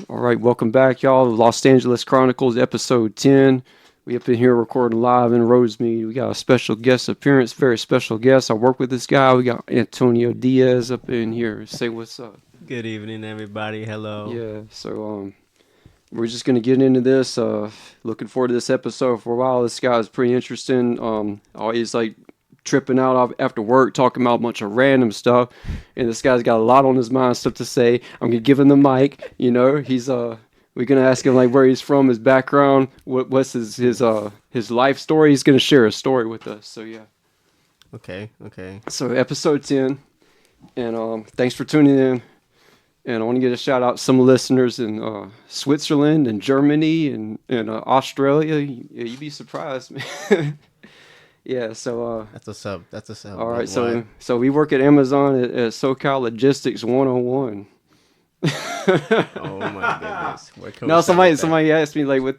All right, welcome back, y'all. Los Angeles Chronicles, episode 10. We up in here recording live in Rosemead. We got a special guest appearance, very special guest. I work with this guy. We got Antonio Diaz up in here. Say what's up. Good evening, everybody. Hello. Yeah, so we're just gonna get into this. Looking forward to this episode for a while. This guy is pretty interesting. Always like tripping out after work, talking about a bunch of random stuff, and this guy's got a lot on his mind, stuff to say. I'm gonna give him the mic. You know, he's we're gonna ask him like where he's from, his background, what's his life story. He's gonna share a story with us. So yeah. Okay. So episode 10, and thanks for tuning in. And I want to get a shout out to some listeners in Switzerland and Germany and Australia. You'd be surprised, man. Yeah, so That's what's up. all right, so we work at Amazon at SoCal Logistics 101. Oh my goodness. Where can we Now start with that? somebody asked me like who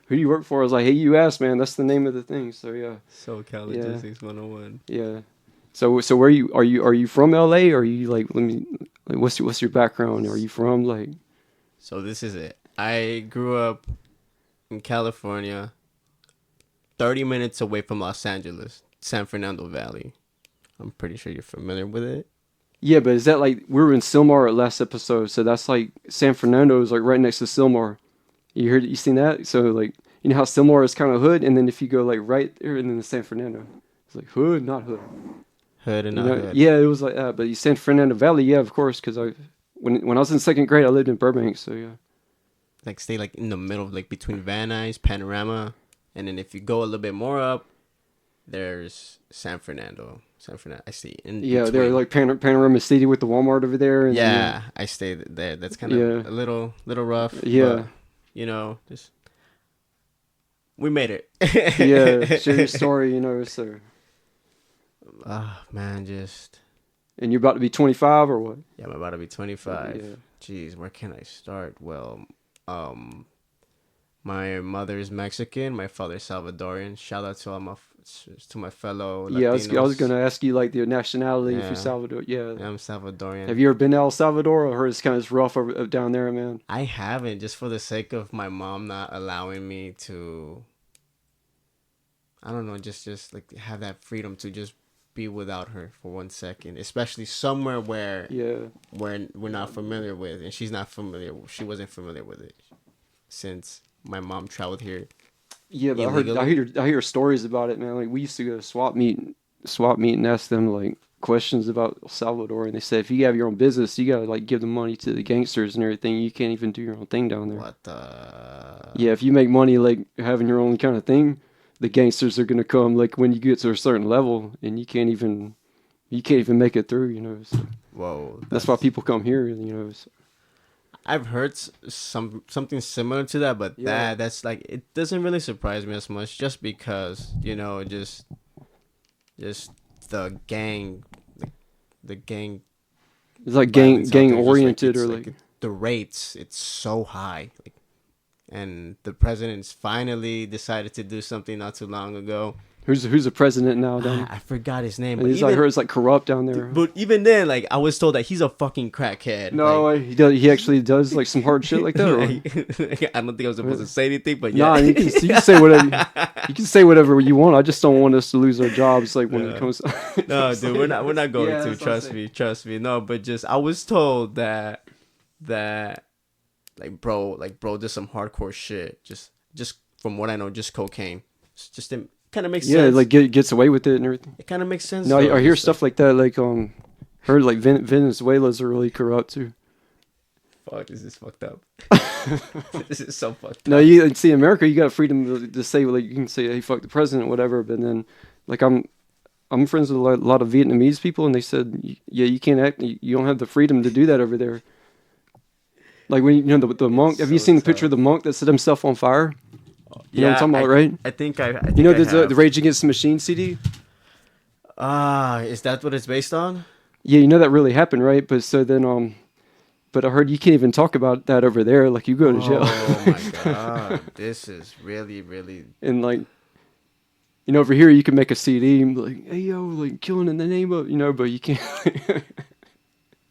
do you work for? I was like, hey, you asked, man. That's the name of the thing. So yeah. SoCal Yeah. Logistics 101. Yeah. So where are you from LA, or are you like what's your background? Are you from like So this is it. I grew up in California, 30 minutes away from Los Angeles, San Fernando Valley. I'm pretty sure you're familiar with it. Yeah, but is that like we were in Sylmar last episode, so that's like San Fernando is like right next to Sylmar. You seen that? So like you know how Sylmar is kind of hood, and then if you go like right there, and then the San Fernando, it's like hood, not hood. Hood and You not know? hood. Yeah, it was like that. But San Fernando Valley, yeah, of course, because when I was in second grade, I lived in Burbank, so yeah. Like stay like in the middle, like between Van Nuys, Panorama, and then if you go a little bit more up, there's San Fernando. I see. Yeah, they're like Panorama City with the Walmart over there. And yeah, I stayed there. That's kind of Yeah. a little rough. Yeah. But, just we made it. Yeah, share your story, you know. So, Oh man, just and you're about to be 25 or what? I'm about to be 25. Yeah. Jeez, where can I start? Well, my mother is Mexican, my father is Salvadorian. Shout out to to my fellow Latinos. Yeah, I was gonna ask you like the nationality if Yeah. you're Salvador. Yeah. I'm Salvadorian. Have you ever been to El Salvador? I heard it's kind of rough down there, man. I haven't, just for the sake of my mom not allowing me to. I don't know, just like have that freedom to just be without her for 1 second, especially somewhere where Yeah. we're not familiar with, and she wasn't familiar with it since my mom traveled here. Yeah, but Illegally? I hear stories about it, man. Like we used to go to swap meet and ask them like questions about El Salvador, and they said if you have your own business, you gotta like give the money to the gangsters and everything. You can't even do your own thing down there. What the? Yeah, if you make money like having your own kind of thing, the gangsters are gonna come like when you get to a certain level, and you can't even make it through. You know, so Whoa. that's why people come here. You know. So. I've heard something similar to that, but Yeah. that's like it doesn't really surprise me as much, just because just the gang, the gang. It's like violence out gang there, just, oriented it's or like the rates. It's so high, and the president's finally decided to do something not too long ago. who's the president now? Down I forgot his name, and but he's like heard it's like corrupt down there. but even then, like I was told that he's a fucking crackhead. No, like, he does. He actually does like some hard shit like that. Or? I don't think I was supposed to say anything, but yeah. Nah, you can say whatever. You can say whatever you want. I just don't want us to lose our jobs. Like when it comes. No, dude, we're not going Yeah, to. that's what I'm Trust me. No, but just I was told that like bro did some hardcore shit. Just from what I know, just cocaine. It's just it kind of makes Yeah, sense. like gets away with it and everything. It kind of makes sense. No, though. I hear Just, stuff like that. Like heard like Venezuela's are really corrupt too. fuck, this is fucked up. This is so fucked up. No, you see, America, you got freedom to say like you can say, hey, fuck the president, whatever. But then, like I'm friends with a lot of Vietnamese people, and they said, yeah, you can't act. You don't have the freedom to do that over there. Like when you know the monk. Have you seen the picture of the monk that set himself on fire? You know what I'm talking about, right? I think I think You know I the have. Rage Against the Machine CD? Is that what it's based on? Yeah, you know that really happened, right? But so then but I heard you can't even talk about that over there. Like you go to jail. Oh my god, this is really, really. And like, you know, over here you can make a CD and be like, hey yo, like killing in the name of, you know, but you can't.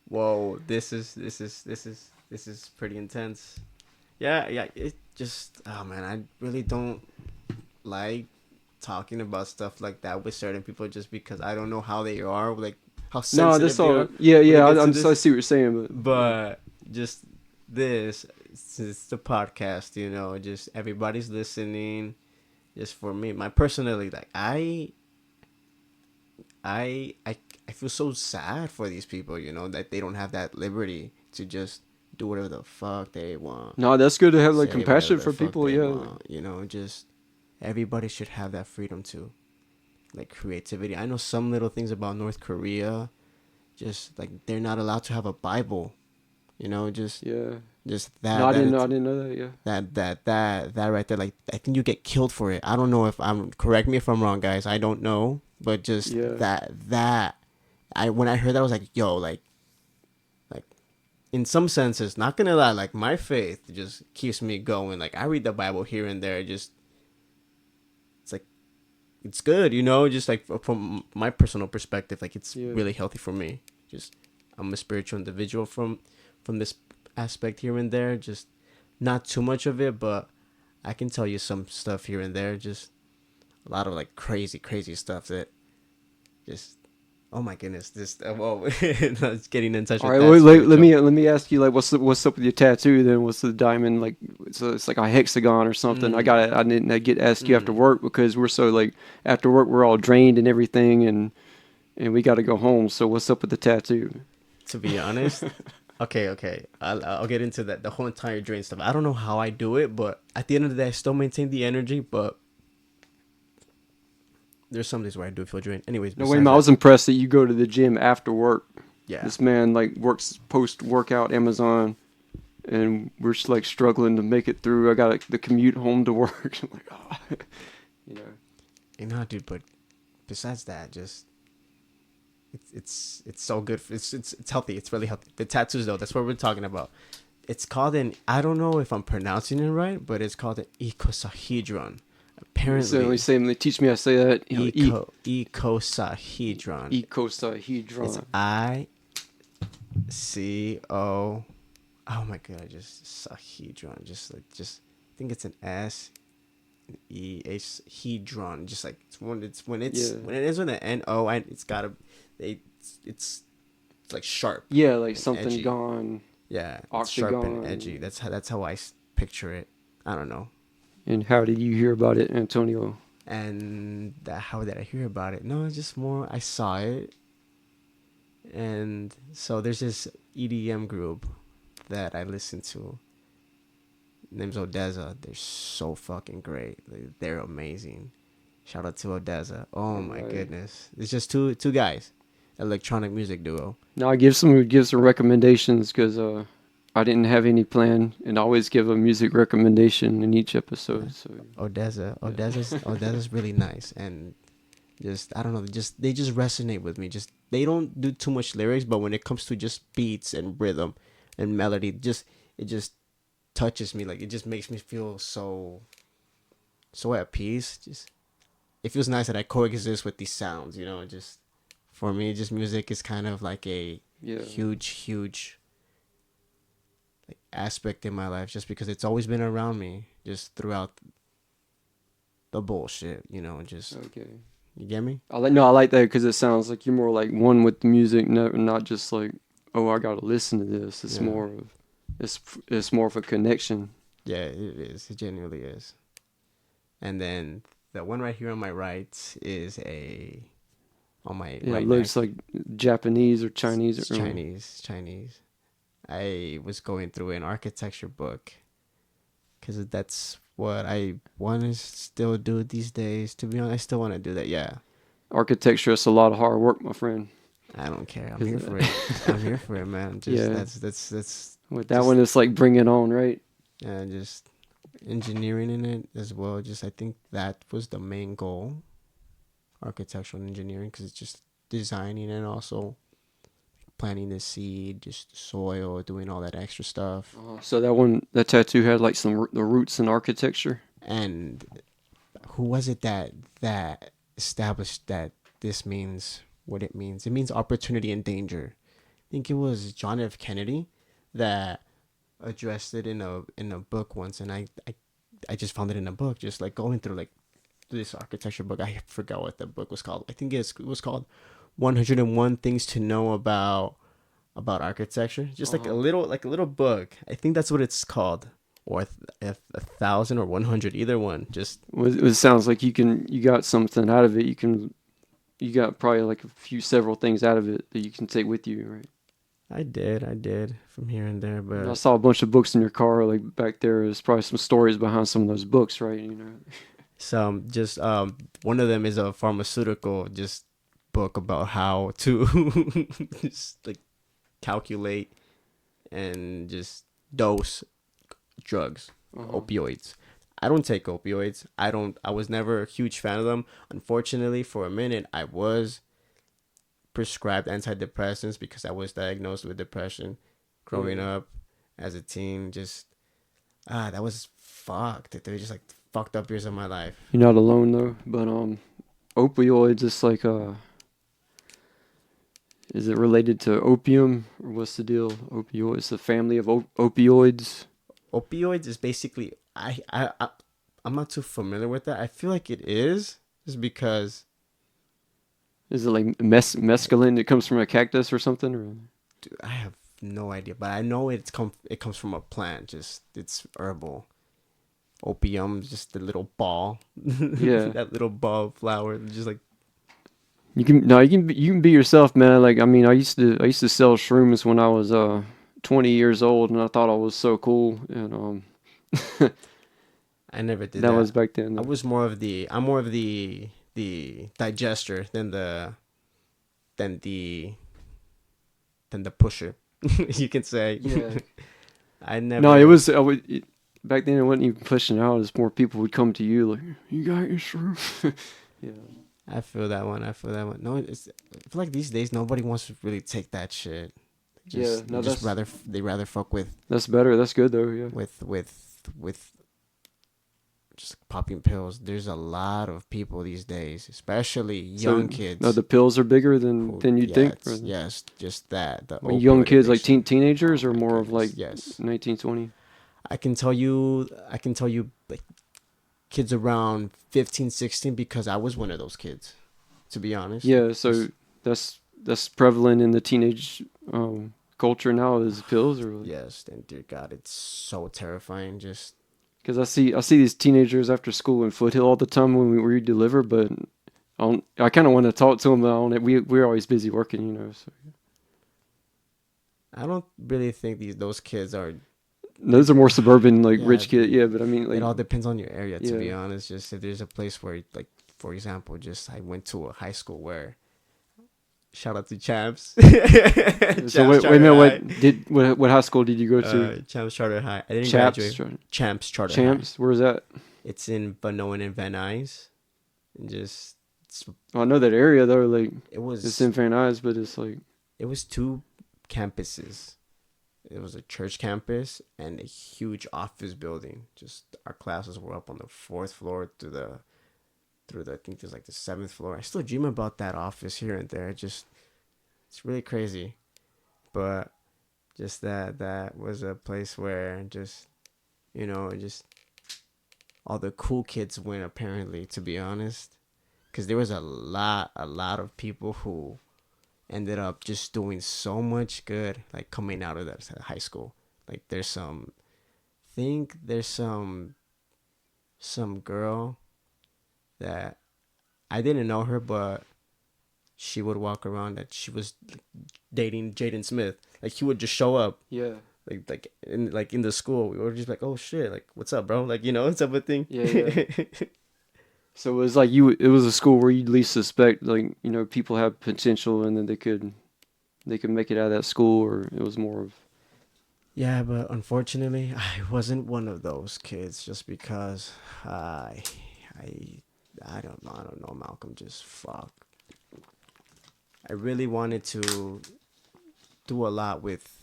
Whoa, this is pretty intense. Yeah, yeah. It just, oh man, I really don't like talking about stuff like that with certain people just because I don't know how they are, like how No, that's sensitive they all. are Yeah, when it yeah. gets to I this. see what you're saying, but yeah, But just this, it's the podcast, just everybody's listening. Just for me, my personally, like I, I, I feel so sad for these people, that they don't have that liberty to just do whatever the fuck they want, no, that's good to have like say whatever compassion the for fuck people. they Yeah, want, just everybody should have that freedom to, like, creativity. I know some little things about North Korea, just like they're not allowed to have a Bible, just yeah. just No, that I that didn't know. I it's didn't know that. Yeah. that right there. Like, I think you get killed for it. I don't know if I'm correct me if I'm wrong, guys. I don't know, but just Yeah. that I when I heard that I was like, yo, like in some senses, not gonna lie, like my faith just keeps me going. Like, I read the Bible here and there, just it's like it's good, just like from my personal perspective, like it's Yeah. really healthy for me. Just I'm a spiritual individual from this aspect here and there. Just not too much of it, but I can tell you some stuff here and there. Just a lot of like crazy, crazy stuff that just, oh my goodness, this whoa, it's getting in touch All with right. that Well, spiritual. let me ask you like what's up with your tattoo then? What's the diamond like? It's like a hexagon or something. Mm, I didn't get ask you after mm. work because we're so like after work we're all drained and everything and we got to go home. So what's up with the tattoo? To be honest, okay, I'll get into that, the whole entire drain stuff. I don't know how I do it, but at the end of the day, I still maintain the energy. But there's some days where I do feel drained. Anyways, No, wait, besides man, I that, was impressed that you go to the gym after work. yeah. This man like works post workout Amazon, and we're just like struggling to make it through. I got like, the commute home to work. I'm like, oh, you know. Dude. But besides that, just it's so good. It's healthy. It's really healthy. The tattoos, though, that's what we're talking about. It's called an, I don't know if I'm pronouncing it right, but it's called an icosahedron. So they Apparently, say they teach me how to say that. You know, icosahedron. It's icosahedron. ICO. Oh my god, just sahedron. Just I think it's an S E H hedron. Just like it's Yeah, when it is with an N O, it's gotta it's like sharp yeah, like and something edgy. gone Yeah, it's sharp and edgy. octagon. That's how I picture it. I don't know. And how did you hear about it, Antonio? And how did I hear about it? No, it's just more I saw it, and so there's this EDM group that I listen to. Name's Odessa. They're so fucking great. They're amazing. Shout out to Odessa. Oh All my right. goodness. It's just two guys, electronic music duo. Now I give some recommendations because I didn't have any plan, and I always give a music recommendation in each Yeah. episode. So Odessa. yeah. Odessa's really nice, and just I don't know, they just resonate with me. Just they don't do too much lyrics, but when it comes to just beats and rhythm and melody, it just touches me. Like, it just makes me feel so at peace. Just it feels nice that I coexist with these sounds. Just for me, just music is kind of like a Yeah. huge like aspect in my life, just because it's always been around me, just throughout the bullshit. Just Okay. you get me. I like that because it sounds like you're more like one with the music, not just like, oh, I gotta listen to this. Yeah. It's more of a connection. Yeah, it is. It genuinely is. And then the one right here on my right is on my Yeah, it right looks neck. like Japanese or It's Chinese or Chinese. I was going through an architecture book because that's what I want to still do these days. To be honest, I still want to do that. Yeah, architecture. It's a lot of hard work, my friend. I don't care. I'm 'Cause, here for it. I'm here for it, man. Just yeah, that's with that just one, it's like bring it on, right? just engineering in it as well. Just I think that was the main goal, architectural engineering, because it's just designing and also planting the seed, just soil, doing all that extra stuff. So that tattoo had like the roots in architecture. And who was it that established that this means what it means? It means opportunity and danger. I think it was John F. Kennedy that addressed it in a book once, and I just found it in a book, just like going through like this architecture book. I forgot what the book was called. I think it was called 101 Things to Know About Architecture. Just Uh-huh. like a little book. I think that's what it's called, or a thousand or 100, either one. Just Well, it sounds like you got something out of it. You got probably like a few several things out of it that you can take with you, right? I did from here and there, And I but saw a bunch of books in your car, like back there. There's probably some stories behind some of those books, right? You know. some just one of them is a pharmaceutical just book about how to just like calculate and just dose drugs, Uh-huh. opioids. I don't take opioids. I was never a huge fan of them. Unfortunately, for a minute I was prescribed antidepressants because I was diagnosed with depression growing Yeah. up as a teen. Just that was fucked. They were just like fucked up years of my life. You're not alone though. But opioids, it's like is it related to opium or what's the deal? Opioids, the family of opioids. Opioids is basically I'm not too familiar with that. I feel like it is just because Is it like mescaline that comes from a cactus or something? Or dude, I have no idea, but I know it comes from a plant. Just it's herbal. Opium, just the little ball, yeah, that little ball of flower, just like you can be yourself, man. Like I mean, I used to sell shrooms when I was 20 years old, and I thought I was so cool. And I never did that was that. back then. Though. I'm more of the digester than the than the pusher. You can say. Yeah. I No, it never. was back then. It wasn't even pushing out. It's more people would come to you like, "You got your shroom." yeah. I feel that one. I feel that one. No, I feel like these days nobody wants to really take that shit. Yeah. Just they No, just rather they rather fuck that's better. That's good though. Yeah. with just popping pills. There's a lot of people these days, especially So young no, kids, the pills are bigger who than you'd think. yes, just that the I mean, young opioid kids like addiction. Oh teenagers or my more of like goodness, yes. 1920. I can tell you like kids around 15, 16 because I was one of those kids. To be honest, Yeah, so that's prevalent in the teenage culture now is pills or like yes, and dear God, it's so terrifying. Just because I see these teenagers after school in Foothill all the time when we deliver, but I kind of want to talk to them on it. We're always busy working, you know. So I don't really think those kids are like those are more suburban like yeah. rich kid, yeah. But I mean It like all depends on your area. To be yeah, honest, just if there's a place where like for example, just I went to a high school where shout out to Champs, so Champs wait a Charter minute, High, what high school did you go to? Champs Charter High. I didn't Chaps, graduate. Champs Charter High. Champs. Where's that? It's in Vanoan and Van Nuys, and just Oh, I know that area though. Like it it's in was Van Nuys, but it's like it was two campuses. It was a church campus and a huge office building. Just our classes were up on the fourth floor through the I think there's like the seventh floor. I still dream about that office here and there. Just it's really crazy, but just that was a place where just just all the cool kids went apparently. To be honest, because there was a lot of people who ended up just doing so much good, like coming out of that high school. Like there's some girl that I didn't know her, but she would walk around that she was dating Jaden Smith. Like he would just show up, yeah, like in the school. We were just like, oh shit, like what's up, bro? Like type of thing. yeah, yeah. So it was like you. It was a school where you would least suspect, like people have potential, and then they could make it out of that school, or it was more of Yeah, but unfortunately, I wasn't one of those kids. Just because I, I don't know, Malcolm. Just fuck. I really wanted to do a lot with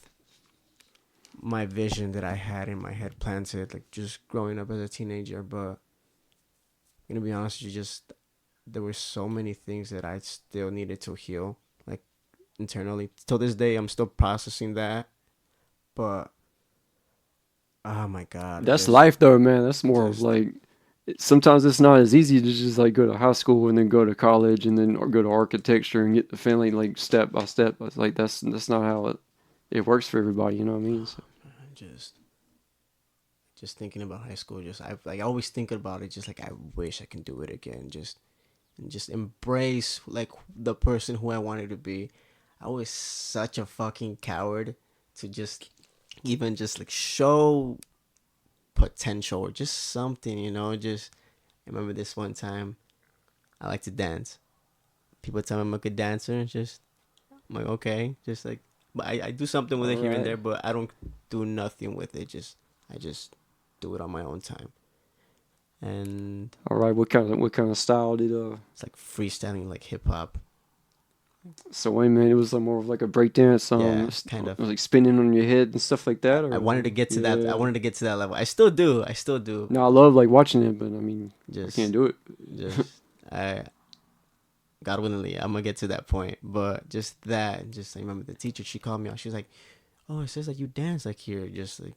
my vision that I had in my head planted, like just growing up as a teenager. But I'm gonna be honest with you, just there were so many things that I still needed to heal, like internally. Till this day, I'm still processing that. But Oh my god, That's just life though, man. That's more of just like sometimes it's not as easy to just like go to high school and then go to college and then or go to architecture and get the family like step by step. It's like that's not how it works for everybody. You know what I mean? So, just just thinking about high school. Just I like always thinking about it. Just like I wish I can do it again. Just and just embrace like the person who I wanted to be. I was such a fucking coward to just even just like show potential or just something, just I remember this one time I like to dance. People tell me I'm a good dancer, just I'm like, okay, just like but I do something with all it here and right, there, but I don't do nothing with it. Just I just do it on my own time. And all right. What kind of style did it's like freestyling like hip hop. So wait a minute, it was like more of like a breakdance, Yeah, kind it of. was like spinning on your head and stuff like that, I or wanted to get to that. I yeah. wanted to get to that level. I still do. I still do. No, I love like watching it, but I mean, I can't Just, do it. just, I, God willingly, I'm gonna get to that point. But just that, just I remember the teacher. She called me out. She was like, "Oh, it says that you dance like here." Just like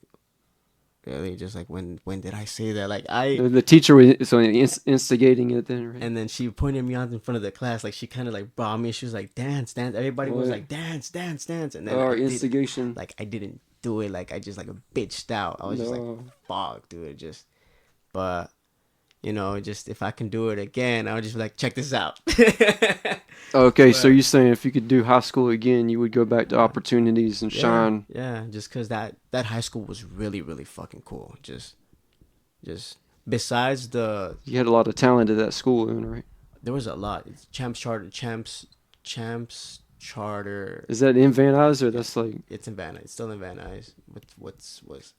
really, just like when did I say that? Like I. The teacher was so instigating it then, right? And then she pointed me out in front of the class. Like she kind of like brought me. She was like, "Dance, dance." Everybody was What? like, "Dance, dance, dance." And then Or I did. instigation? Like I didn't do it. Like I just like bitched out. I was just like, No. "Fuck, dude." Just, but just if I can do it again, I would just be like, check this out. Okay, so But you're saying if you could do high school again, you would go back to opportunities and yeah, shine. yeah, just cause that high school was really really fucking cool. Just besides You had a lot of talent at that school, then, right? there was a lot. It's champs charter. Is that in Van Nuys or Yeah, that's like it's in Van Nuys. It's still in Van Nuys. Was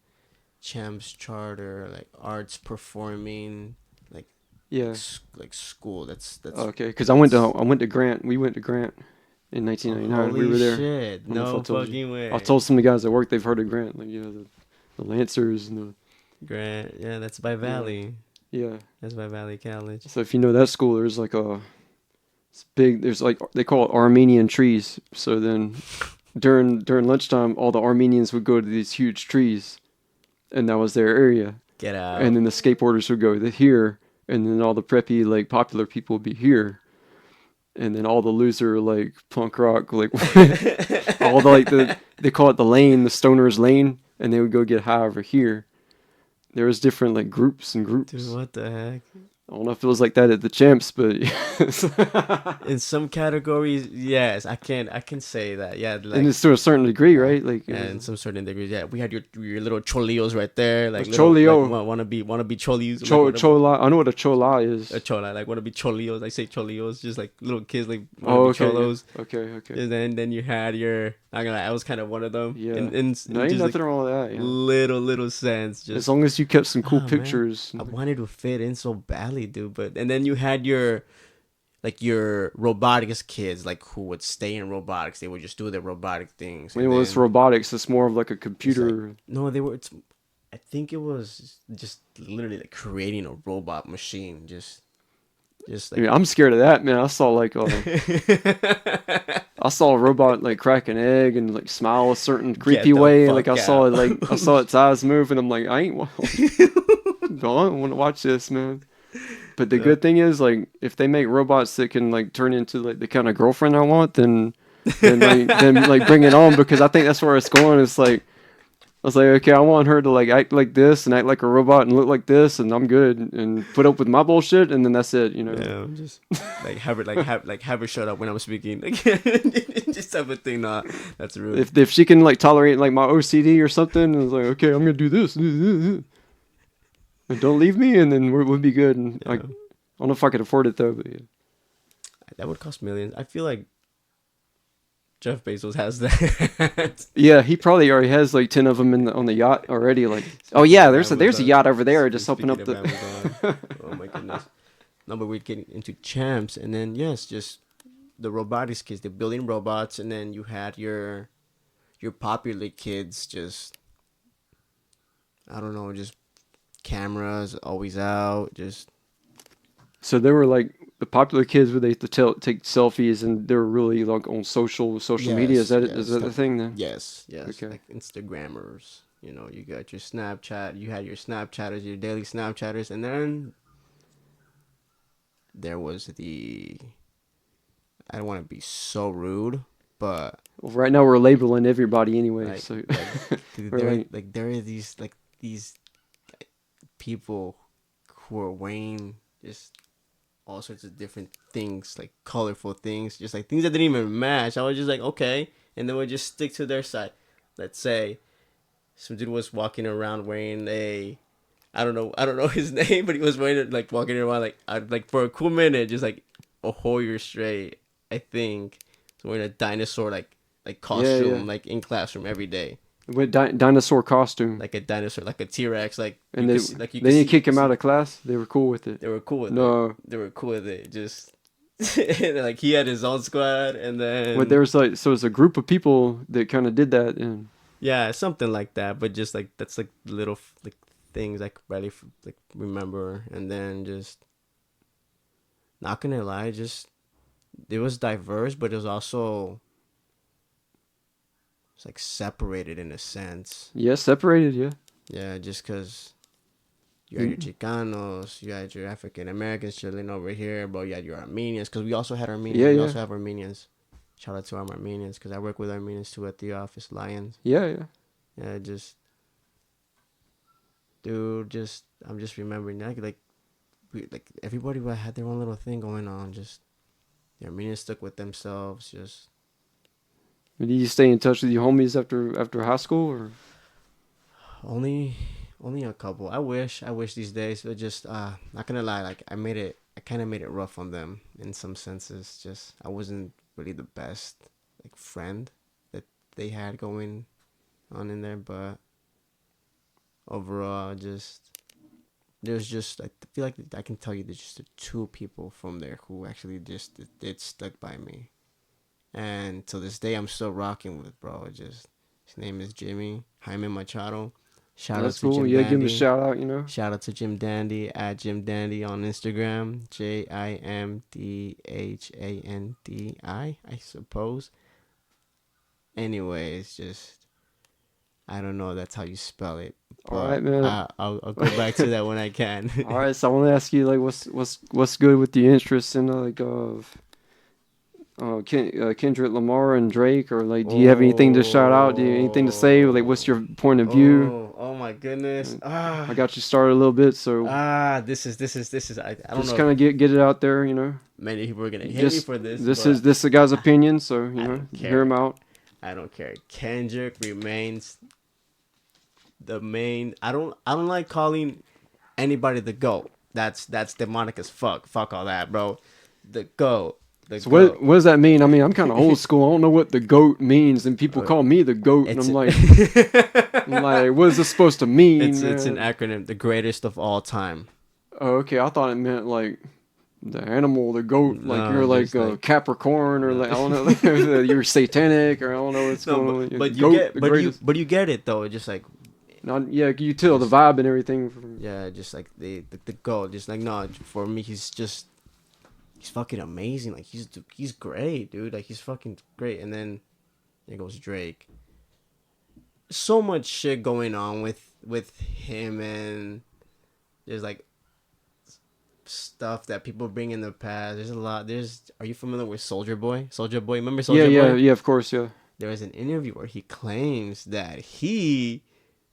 champs charter like arts performing like yeah? like school. That's Okay, because I went to Grant. We went to Grant in oh, 1999. We holy were there. shit! I don't know if I No told you. fucking I way. told some of the guys at work they've heard of Grant, like the Lancers and the Grant, yeah, that's by yeah Valley. yeah. That's by Valley College. So if you know that school, there's like a it's big. There's like they call it Armenian trees. So then during lunchtime, all the Armenians would go to these huge trees, and that was their area. Get And out. then the skateboarders would go here, and then all the preppy like popular people would be here, and then all the loser like punk rock like all the like the they call it the lane, the stoners lane, and they would go get high over here. There was different like groups and Dude, groups. what the heck? I don't know if it was like that at the champs, but In some categories, yes, I can say that. Yeah, and like it's to a certain degree, yeah. right? Like Yeah, in some certain degrees, yeah. We had your little cholios right there, like little like cholio, wanna be cholios, like wanna chola. I know what a chola a is. chola, like wanna be cholios. I say cholios, just like little kids like wanna Oh, be okay, yeah. cholos. Okay, okay, And then you had your not gonna lie, I was kind of one of them. yeah. No, In ain't just like nothing wrong with that. Yeah, little sense, as just long as you kept some cool man, pictures. I wanted to fit in so badly, dude. But and then you had your robotics kids, like who would stay in robotics. They would just do their robotic things, When it and was then robotics, it's more of like a it's like computer. no, they were. I think it was just literally like creating a robot machine, just I like. mean, I'm scared of that, man. I saw like I saw a robot like crack an egg and like smile a certain creepy Get the way. Like fuck out. I saw its eyes move, and I'm like, don't want to watch this, man. But the good thing is, like, if they make robots that can like turn into like the kind of girlfriend I want, then bring it on because I think that's where it's going. It's like I was like, okay, I want her to like act like this and act like a robot and look like this, and I'm good and put up with my bullshit, and then that's it, you know. Yeah, I'm just like have her shut up when I'm speaking, like just type of thing. Nah, that's rude. If she can like tolerate like my OCD or something, it's like okay, I'm gonna do this, and don't leave me, and then we'll be good. And Yeah. like, I don't know if I could afford it though, but yeah. That would cost millions. I feel like Jeff Bezos has that. Yeah, he probably already has like 10 of them on the yacht already. Like, oh Speaking yeah, of there's a Amazon, yacht over there just open speaking up of the. Amazon, oh my goodness. No, but we're getting into champs, and then yes, just the robotics kids. They're building robots, and then you had your popular kids. Just I don't know, just cameras always out. Just So they were like the popular kids where they used to take selfies and they were really like on social media. Is yes, that it? Is yes, that the thing then? yes, Okay. like Instagrammers. You know, you got your Snapchat. You had your Snapchatters, your daily Snapchatters, and then there was the. I don't want to be so rude, but Well, right now we're labeling everybody anyway, like so like dude, we're like, there are these people who are wearing just all sorts of different things, like colorful things, just like things that didn't even match. I was just like, okay, and then we just stick to their side. Let's say some dude was walking around wearing a, I don't know his name, but he was wearing it like walking around like for a cool minute, just like a whole year straight. I think so wearing a dinosaur like yeah, yeah, costume like in classroom every day, with dinosaur costume, like a dinosaur, like a T Rex, like and they you they could didn't see you kick could him out see of class. They were cool with it. they were cool with it. No, They were cool with it. Just and, like he had his own squad, and but there then was like so it's a group of people that kind of did that, and yeah, something like that. But just like that's like little like things I could barely like remember, and then just not gonna lie, just it was diverse, but it was also it's like separated in a sense. yeah, separated, yeah. Yeah, just because you had your You- Chicanos, you had your African Americans chilling over here, but you had your Armenians, because we also had Armenians. Yeah, We yeah, also have Armenians. Shout out to our Armenians, because I work with Armenians too at the office, Lions. yeah, yeah. Yeah, just, dude, just, I'm just remembering that, like everybody had their own little thing going on. Just, the Armenians stuck with themselves, just, Did you stay in touch with your homies after high school, or only, only a couple. I wish these days, but just, not gonna lie, like, I kind of made it rough on them in some senses. Just, I wasn't really the best, like, friend that they had going on in there, but overall, just, there's just, I feel like I can tell you there's just two people from there who actually just, it stuck by me. And to this day, I'm still rocking with, bro. Just, his name is Jimmy Jaime Machado. Shout out that's to cool. Jim Yeah, give him a Dandy. shout out. You know. Shout out to Jim Dandy at Jim Dandy on Instagram. JIMDHANDI, I suppose. Anyways, just I don't know. That's how you spell it, All right, but man. I'll go back to that when I can. All right, so I want to ask you like, what's good with the interest in Kendrick Lamar and Drake, or like, do you have anything to shout out? Do you anything to say? Like, what's your point of view? Oh my goodness. Uh, I got you started a little bit, so This is I don't just know kind if of get it out there. You know, many people are gonna hate me just for this, this but is the guy's opinion, so you I know, don't hear care. him out. I don't care. Kendrick remains the main. I don't like calling anybody the GOAT. That's demonic as fuck. Fuck all that, bro. The GOAT. The So GOAT. what does that mean? I mean, I'm kind of old school. I don't know what the goat means, and people call me the goat, and It's I'm like, what is this supposed to mean, it's an man? acronym. The greatest of all time. Oh, okay, I thought it meant like the animal, the goat, like No, you're like just a like Capricorn, or no. like I don't know, you're satanic, or I don't know what's No, going on. The but you goat, get the greatest. but you get it though. Just like Not, yeah, you tell the just vibe and everything. From, yeah, just like the GOAT. Just like no, for me he's fucking amazing. Like he's great, dude. Like he's fucking great. And then there goes Drake. So much shit going on with him, and there's like stuff that people bring in the past. There's a lot. Are you familiar with Soldier Boy? Soldier Boy, remember yeah, Soldier yeah, Boy? yeah. Of course, yeah. There was an interview where he claims that he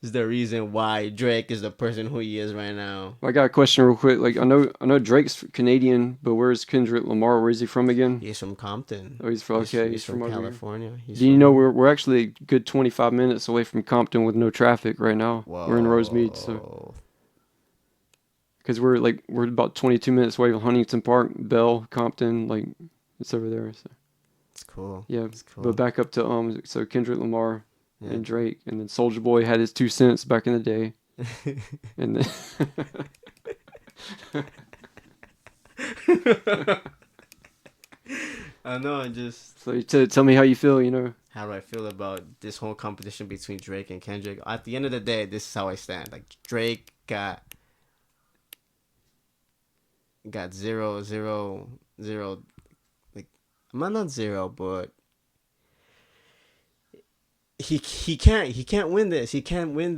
is the reason why Drake is the person who he is right now. I got a question real quick. Like I know Drake's Canadian, but where's Kendrick Lamar? Where is he from again? He's from Compton. Oh, he's from okay. He's He's from from over here. California. He's Do you know from we're actually a good 25 minutes away from Compton with no traffic right now. We're in Rosemead, so whoa. because we're about 22 minutes away from Huntington Park, Bell, Compton, like it's over there. So It's cool. yeah, It's cool. but back up to so Kendrick Lamar Yeah. and Drake, and then Soldier Boy had his 2 cents back in the day, and then I know. I just so tell me how you feel. You know, how do I feel about this whole competition between Drake and Kendrick? At the end of the day, this is how I stand. Like Drake got zero. Like I'm not zero, but he can't win this. He can't win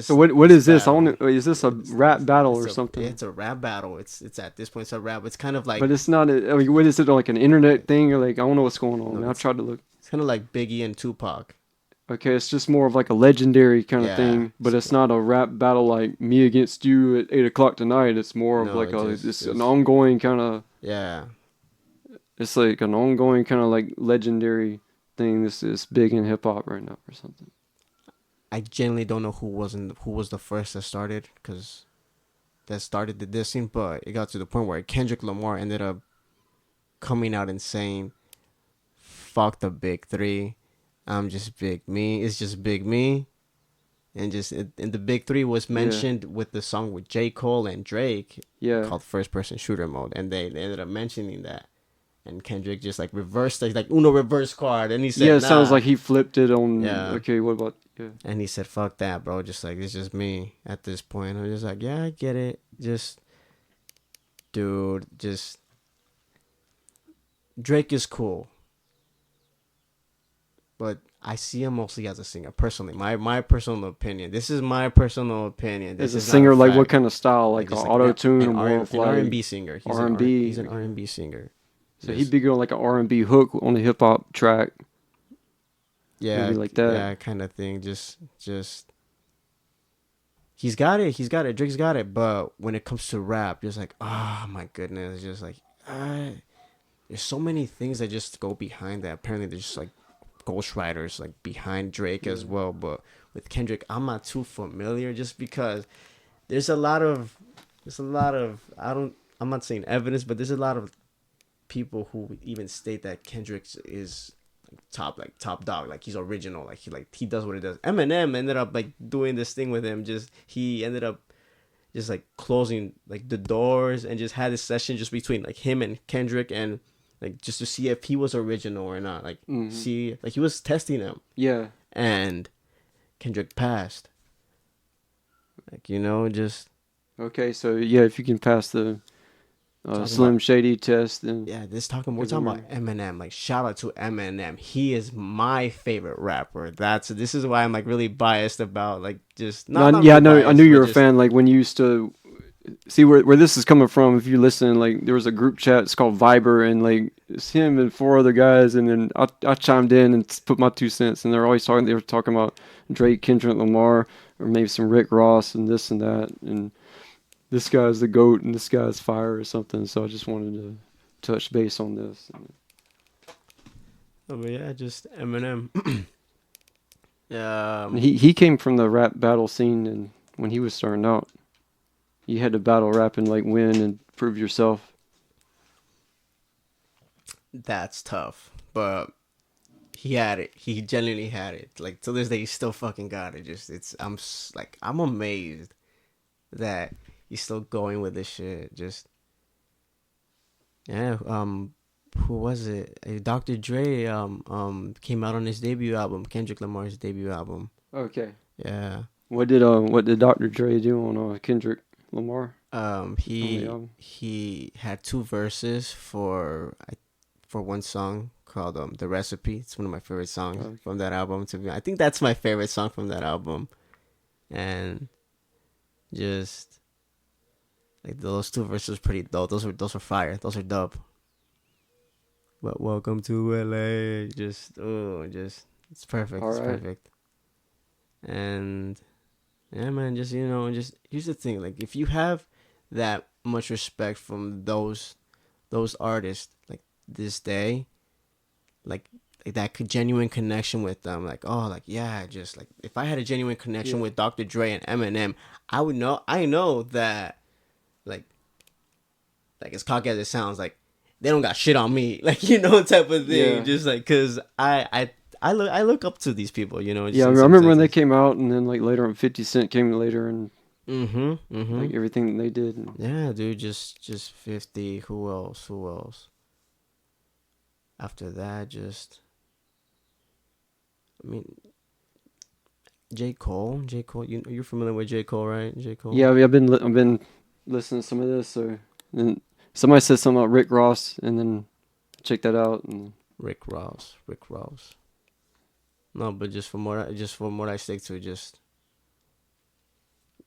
So what this is this? I battle. want to, is this a rap battle or something? It's a rap battle. It's at this point it's a rap. It's kind of like But it's not. I mean, what is it, like an internet thing, or like I don't know what's going on. no, Man, I've tried to look. it's kind of like Biggie and Tupac. Okay, it's just more of like a legendary kind of Yeah. thing, but it's not a rap battle like me against you at 8 o'clock tonight. It's more of No, like it a just it's an just ongoing kind of. yeah. It's like an ongoing kind of like legendary thing. This is big in hip hop right now or something. I genuinely don't know who was the first that started the dissing, but it got to the point where Kendrick Lamar ended up coming out and saying, "Fuck the big three, I'm just big me. It's just big me." And the big three was Yeah, mentioned with the song with J. Cole and Drake yeah, called First Person Shooter Mode, and they ended up mentioning that. And Kendrick just like reversed it, like Uno reverse card, and he yeah. said, It sounds "Nah." like he flipped it on. Yeah. Okay, what about yeah? And he said, "Fuck that, bro. Just like it's just me at this point." I'm just like, "Yeah, I get it. Just, dude, just Drake is cool, but I see him mostly as a singer. Personally, my personal opinion. This is my personal opinion. As This a is not a singer, like what fact. kind of style? Like Like just like auto tune or an more of like R&B singer. R and B? He's an Okay. R&B singer. So he'd Just be going like an R and B hook on the hip hop track, maybe yeah, like that. yeah, kind of thing. Just he's got it. He's got it. Drake's got it. But when it comes to rap, just like, oh my goodness, it's just like, there's so many things that just go behind that. Apparently, there's just like ghostwriters like behind Drake Yeah, as well. But with Kendrick, I'm not too familiar just because there's a lot of I'm not saying evidence, but there's a lot of people who even state that Kendrick is top dog, like he's original, like he does what he does. Eminem ended up like doing this thing with him. Just he ended up just like closing like the doors and just had this session just between like him and Kendrick and like just to see if he was original or not. Like hmm, see like he was testing him yeah. and Kendrick passed. Like just Okay, so yeah, if you can pass the talking Slim about Shady test, then yeah, we're because I talking about mean, Eminem. Like shout out to Eminem. He is my favorite rapper. This is why I'm like really biased about like just not yeah, really I knew biased, you but were a just fan. Like when you used to see where this is coming from. If you listen, like there was a group chat. It's called Viber, and like it's him and four other guys, and then I chimed in and put my 2 cents, and they're always talking. They were talking about Drake, Kendrick Lamar, or maybe some Rick Ross and this and that, and this guy's the goat and this guy's fire or something. So I just wanted to touch base on this. but yeah, just Eminem. And um, he came from the rap battle scene, and when he was starting out, you had to battle rap and like win and prove yourself. that's tough, but he had it. He genuinely had it. Like to this day, he still fucking got it. Just like I'm amazed that he's still going with this shit. Just yeah. Who was it? Dr. Dre came out on his debut album, Kendrick Lamar's debut album. Okay. Yeah. What did Dr. Dre do on Kendrick Lamar on the He album? he had two verses for one song called "The Recipe." It's one of my favorite songs Okay. from that album. I think that's my favorite song from that album, and just like those two verses, pretty dope. Those were fire. Those are dope. But welcome to LA. Just it's perfect. All It's right. perfect. And yeah, man, just here's the thing. Like if you have that much respect from those artists, like this day, like that genuine connection with them, like oh, like yeah, just like if I had a genuine connection Yeah. with Dr. Dre and Eminem, I know that like as cocky as it sounds, like they don't got shit on me, like type of thing. Yeah. Just like because I look up to these people, just Yeah, I in some remember when they senses. came out, and then like later on, 50 Cent came later, and Mm-hmm. Mm-hmm. like everything that they did. And, Yeah, dude, just 50. Who else? Who else? After that, I mean, J. Cole. J. Cole. You're familiar with J. Cole, right? J. Cole. yeah, I've been listening to some of this. So and somebody said something about Rick Ross, and then check that out. And Rick Ross. Rick Ross. No, but just from what I stick to, just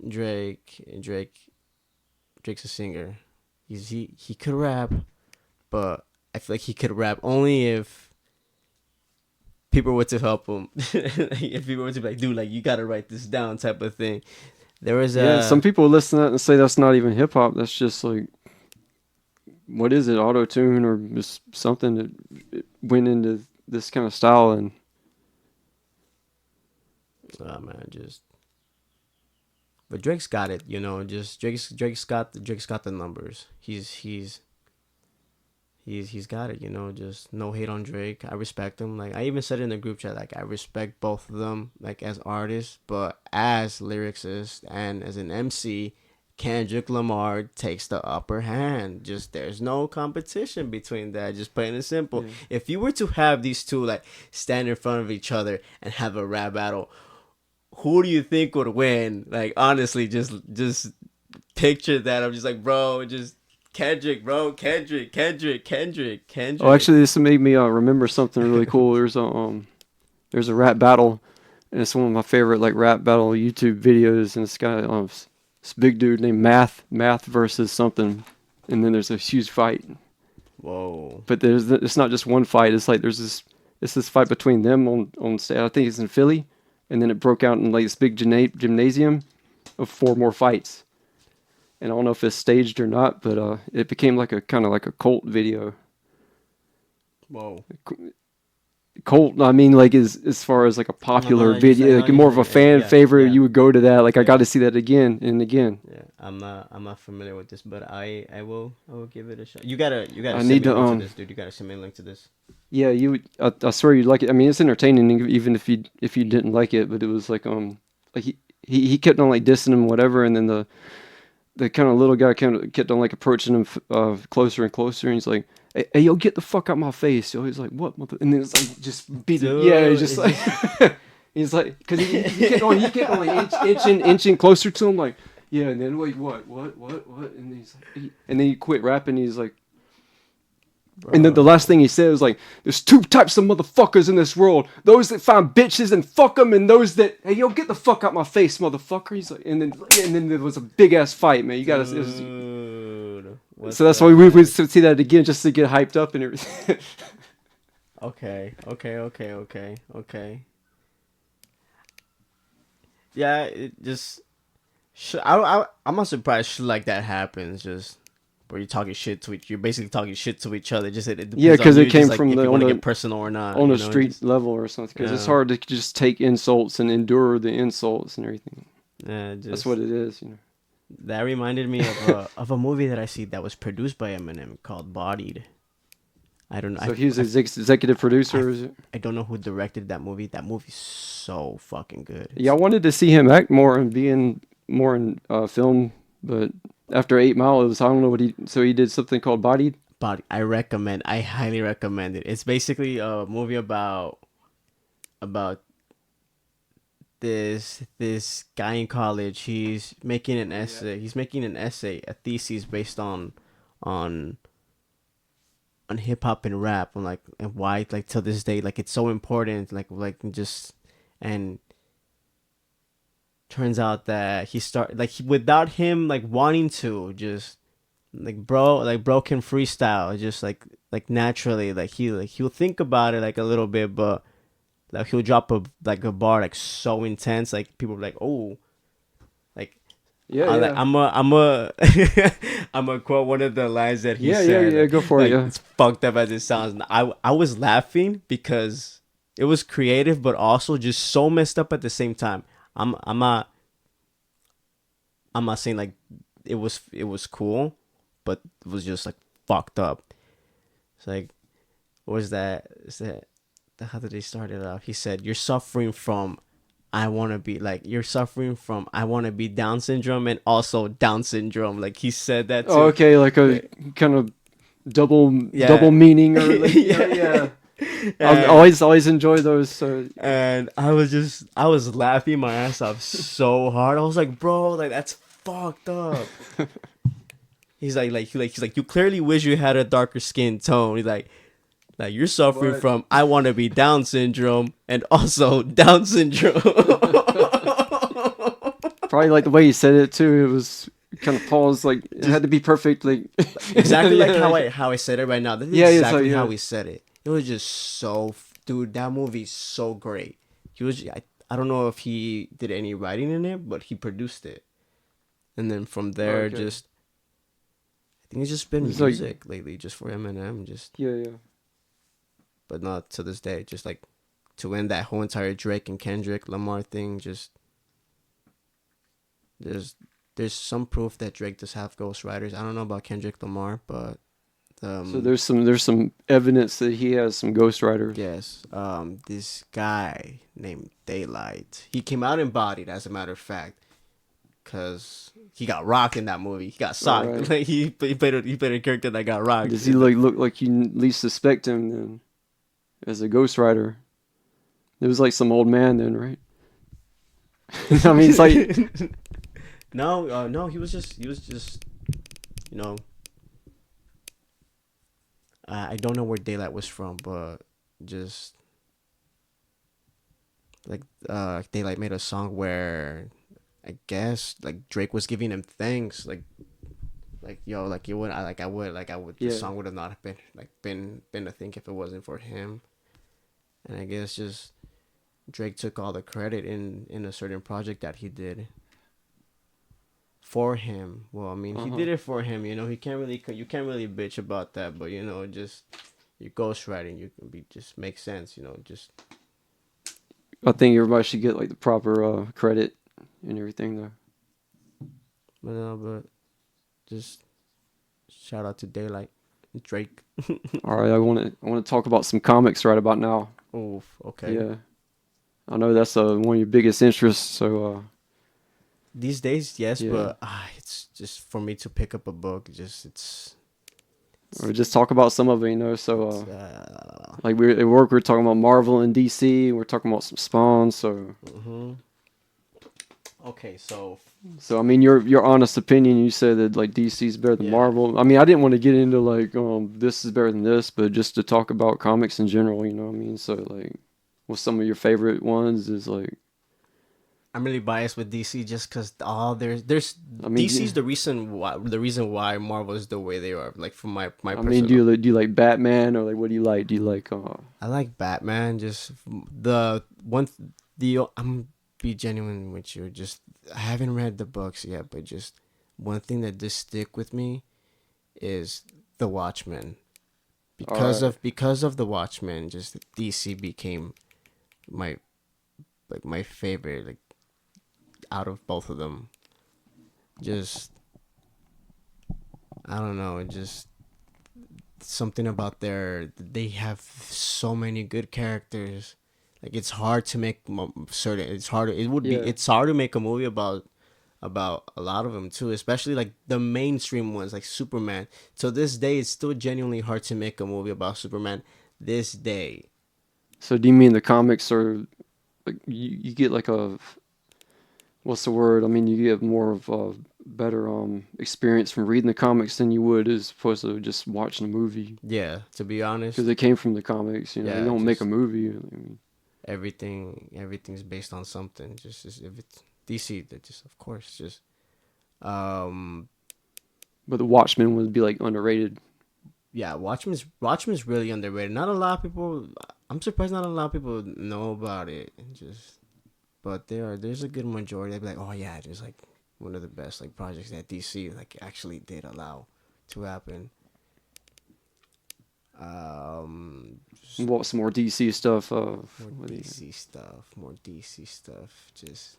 Drake. Drake's a singer. He could rap, but I feel like he could rap only if people were to help him. Like, if people were to be like, dude, like you gotta write this down, type of thing. There was Yeah, some people listen to that and say that's not even hip hop. That's just like, what is it, auto tune or just something that it went into this kind of style. And oh man, just but Drake's got it, just Drake's got the numbers. He's got it, just no hate on Drake. I respect him. Like I even said in the group chat, like I respect both of them, like as artists, but as lyricists and as an MC, Kendrick Lamar takes the upper hand. Just there's no competition between that. Just plain and simple. yeah. If you were to have these two like stand in front of each other and have a rap battle, who do you think would win? Like honestly, just picture that. I'm just like, bro, just Kendrick, bro, Kendrick. Oh, actually, this made me remember something really cool. There's a rap battle, and it's one of my favorite like rap battle YouTube videos. And this guy, this big dude named Math versus something, and then there's a huge fight. Whoa. But it's not just one fight. It's like it's this fight between them on stage. I think it's in Philly, and then it broke out in like this big gymnasium of 4 more fights. And I don't know if it's staged or not, but it became like a kind of like a cult video. Whoa. Cult, I mean, like as far as like a popular No, video, like more of a fan favorite, yeah. you would go to that. Like I Yeah. got to see that again and again. Yeah, I'm not familiar with this, but I will give it a shot. You gotta I send need me a to, link to this, dude. You gotta send me a link to this. Yeah, I swear you'd like it. I mean, it's entertaining even if you didn't like it. But it was like like he kept on like dissing him, whatever, and then the kind of little guy kind of kept on like approaching him closer and closer, and he's like, "Hey, yo, get the fuck out my face!" So he's like, "What?" And then it's like just beat it. Yeah, he's just like he's like because he kept on like inching closer to him, like yeah, and then wait, what, and he's like, and then he quit rapping. He's like. Bro. And then the last thing he said was like, "There's 2 types of motherfuckers in this world: those that find bitches and fuck them, and those that, hey, yo, get the fuck out my face, motherfucker." He's like, and then there was a big ass fight, man. You gotta. Dude, So that's why we would see that again just to get hyped up and everything. Okay. Yeah, it just. I'm not surprised shit like that happens. Just where you're talking shit to you're basically talking shit to each other. Just it depends Yeah, because on it you, came just, like, from if the you want on to the get personal or not on you a know, street just, level or something. Because it's yeah. hard to just take insults and endure the insults and everything. Yeah, just, That's what it is, you know. That reminded me of a movie that I see that was produced by Eminem called Bodied. I don't know. So he was executive producer. Is it? I don't know who directed that movie. That movie's so fucking good. Yeah, I wanted to see him act more and be in more in film, but after 8 Mile, it was I don't know what he. So he did something called Bodied. But I highly recommend it. It's basically a movie about this guy in college. He's making an essay. He's making an essay, a thesis based on hip hop and rap, and why like till this day like it's so important. Like just and turns out that without him like wanting to just. Bro can freestyle just like naturally he'll think about it like a little bit, but like he'll drop a bar like so intense like people are like, oh, like Yeah, like, I'm a I'm a quote one of the lines that he said. Yeah. Go for Like, it. Yeah. it's fucked up as it sounds. And I was laughing because it was creative, but also just so messed up at the same time. I'm not saying like it was cool, but it was just like fucked up. It's like, what was that? Is that how did they start it off? He said, "You're suffering from, you're suffering from I want to be Down syndrome and also Down syndrome." Like he said that too. Oh, okay, like a kind of double meaning or like, yeah. I always enjoy those. And I was laughing my ass off so hard. I was like, bro, like that's fucked up. He's like, you clearly wish you had a darker skin tone. He's like, Like you're suffering But from I want to be Down syndrome and also Down syndrome. probably like the way he said it too. It was kind of paused. Like it had to be perfect. Like Exactly like yeah, how I said it right now. That's yeah, yeah. So exactly how yeah. we said it. It was just so, dude. That movie's so great. He was. I don't know if he did any writing in it, but he produced it. And then from there, Okay. just I think it's just been It's like music lately, just for Eminem, just yeah, yeah. but not to this day. Just like to end that whole entire Drake and Kendrick Lamar thing. Just there's there's some proof that Drake does have ghostwriters. I don't know about Kendrick Lamar, but So um there's some evidence that he has some ghostwriters. yes, this guy named Daylight. He came out embodied, as a matter of fact, because he got rocked in that movie. He got All socked. right. Like he played a character that got rocked. Does he like look like you at least suspect him then as a ghostwriter? It was like some old man then, right? I mean, it's like No, he was just, you know, I don't know where Daylight was from, but just like Daylight made a song where I guess like Drake was giving him thanks, like yo, like you would, I would. The yeah. song would have not been a thing if it wasn't for him, and I guess just Drake took all the credit in a certain project that he did for him. Well, I mean, he Uh-huh. did it for him. You can't really bitch about that. But just your ghostwriting, you can be just make sense. Just I think everybody should get like the proper credit and everything though. but just shout out to Daylight, Drake. All right, I want to talk about some comics right about now. Oof. Okay. Yeah, I know that's one of your biggest interests. So These days, yes, yeah, but it's just for me to pick up a book. Just or just talk about some of it, So like we at work, we're talking about Marvel and DC. We're talking about some Spawn. So Okay, so I mean, your honest opinion. You said that like DC's better than yeah. Marvel. I mean, I didn't want to get into like this is better than this, but just to talk about comics in general. You know what I mean? So like, what's some of your favorite ones? Is like, I'm really biased with DC just because there's I mean, DC's the reason why Marvel is the way they are. Like from my I mean, personal, do you like Batman or like what do you like? Do you like I like Batman. Just the one the I'm be genuine with you. Just I haven't read the books yet, but just one thing that does stick with me is the Watchmen. all right? Because of the Watchmen, just DC became my my favorite, like out of both of them. Just I don't know, just something about they have so many good characters. Like it's hard to make certain. Yeah. It's hard to make a movie about a lot of them too, especially like the mainstream ones like Superman. To this day, it's still genuinely hard to make a movie about Superman. This day, So do you mean the comics are like you get like a what's the word? I mean, you get more of a better experience from reading the comics than you would as opposed to just watching a movie yeah. To be honest, because it came from the comics. You know, you yeah, don't make a just movie. I mean, everything's based on something. Just if it's DC, that just of course just um but the Watchmen would be like underrated. yeah. Watchmen's really underrated. Not a lot of people. I'm surprised not a lot of people know about it. And just but there's a good majority. They'd be like, oh yeah, it is like one of the best like projects that DC like actually did allow to happen. You want some more DC stuff? More What do you, DC stuff. More DC stuff. Just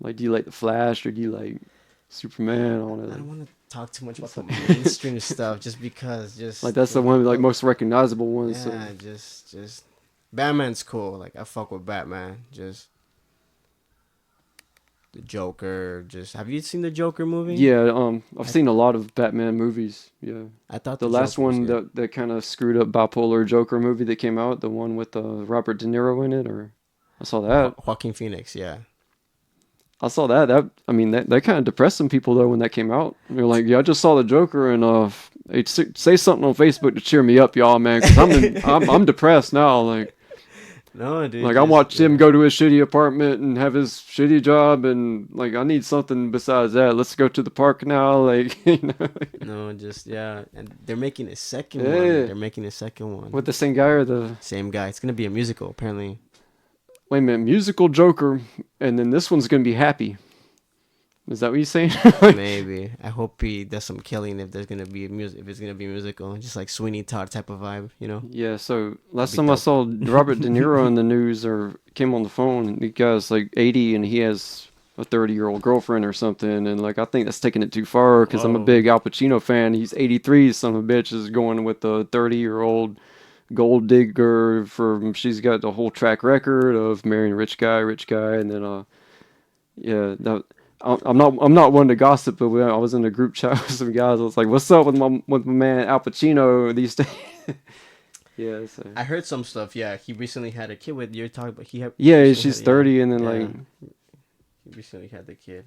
like, do you like the Flash or do you like Superman? I I don't want want to talk too much about the to. mainstream stuff, just because Like that's the one like most recognizable one. So yeah, just Batman's cool. Like I fuck with Batman. Just the Joker. Just have you seen the Joker movie? yeah, I've seen a lot of Batman movies. Yeah, I thought the the last Joker was one good. that kind of screwed up bipolar Joker movie that came out, the one with Robert De Niro in it, or I saw that. Joaquin Phoenix. Yeah. I saw that. That I mean that kind of depressed some people though when that came out. They're like, yeah, I just saw the Joker and Hey, say something on Facebook to cheer me up, y'all, man, because I'm depressed now. No, dude, Like I just watched him yeah. go to his shitty apartment and have his shitty job, and like I need something besides that. Let's go to the park now, like No, just yeah. And they're making a second one. yeah. They're making a second With one. the same guy or the Same guy. It's gonna be a musical, apparently. wait a minute, musical Joker, and then this one's gonna be happy. Is that what you're saying? Maybe. I hope he does some killing if there's gonna be a music. If it's gonna be musical, just like Sweeney Todd type of vibe. You know, Yeah. So that'd last be time I dope. saw Robert De Niro in the news or came on the phone, the guy's like 80 and he has a 30-year-old girlfriend or something, and like I think that's taking it too far because I'm a Whoa. big Al Pacino fan. He's 83, son of a bitch is going with a 30-year-old gold digger from she's got the whole track record of marrying a rich guy, and then yeah, that, I'm not one to gossip, but I was in a group chat with some guys. I was like, "What's up with my man Al Pacino these days?" Yeah, so I heard some stuff. Yeah, he recently had a kid with. You're talking about he yeah, recently had. she's Yeah, 30, and then yeah. like, He recently had the kid.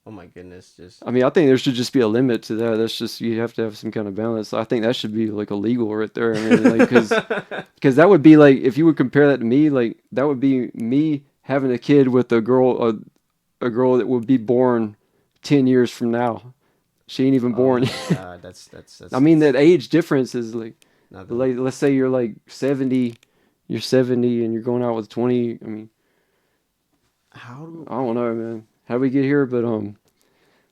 Oh my goodness, just I mean, I think there should just be a limit to that. That's just you have to have some kind of balance. I think that should be like illegal right there. I mean, like because that would be like if you would compare that to me, like that would be me having a kid with a girl that would be born 10 years from now. She ain't even oh born. my god, I mean, that's that age difference is nothing. like, let's say you're like 70, you're 70 and you're going out with 20. I mean, How do I don't know, man. How do we get here? But,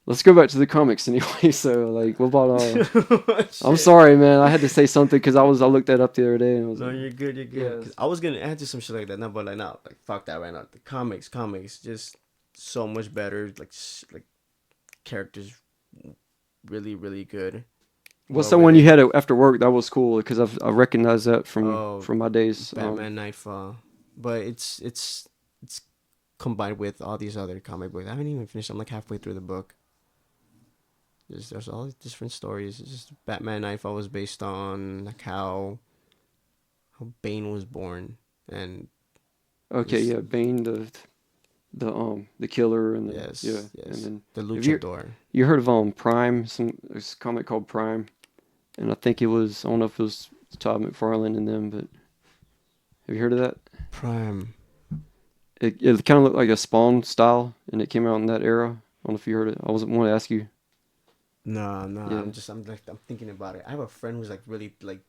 let's go back to the comics anyway. So, like, what about, I'm shit? sorry, man. I had to say something because I looked that up the other day and I was No, like, you're good. You're good. yeah. Cause I was gonna add to some shit like that, no, but like no, like fuck that right now. The comics, just so much better. Like like characters, really, really good. What's But the when one you it had after work? That was cool because I recognize that oh from my days. Batman Nightfall, but it's combined with all these other comic books. I haven't even finished. I'm like halfway through the book. There's all these different stories. It's just Batman Nightfall was based on like how Bane was born and Okay, just yeah, Bane, the killer, and then yeah, yes, and yes, then the have you luchador. heard of Prime? This comic called Prime, and I think it was I don't know if it was Todd McFarlane and them, but have you heard of that? Prime. It kind of looked like a Spawn style, and it came out in that era. I don't know if you heard it. I wasn't want to ask you. No, no. Yeah, I'm thinking about it. I have a friend who's like really like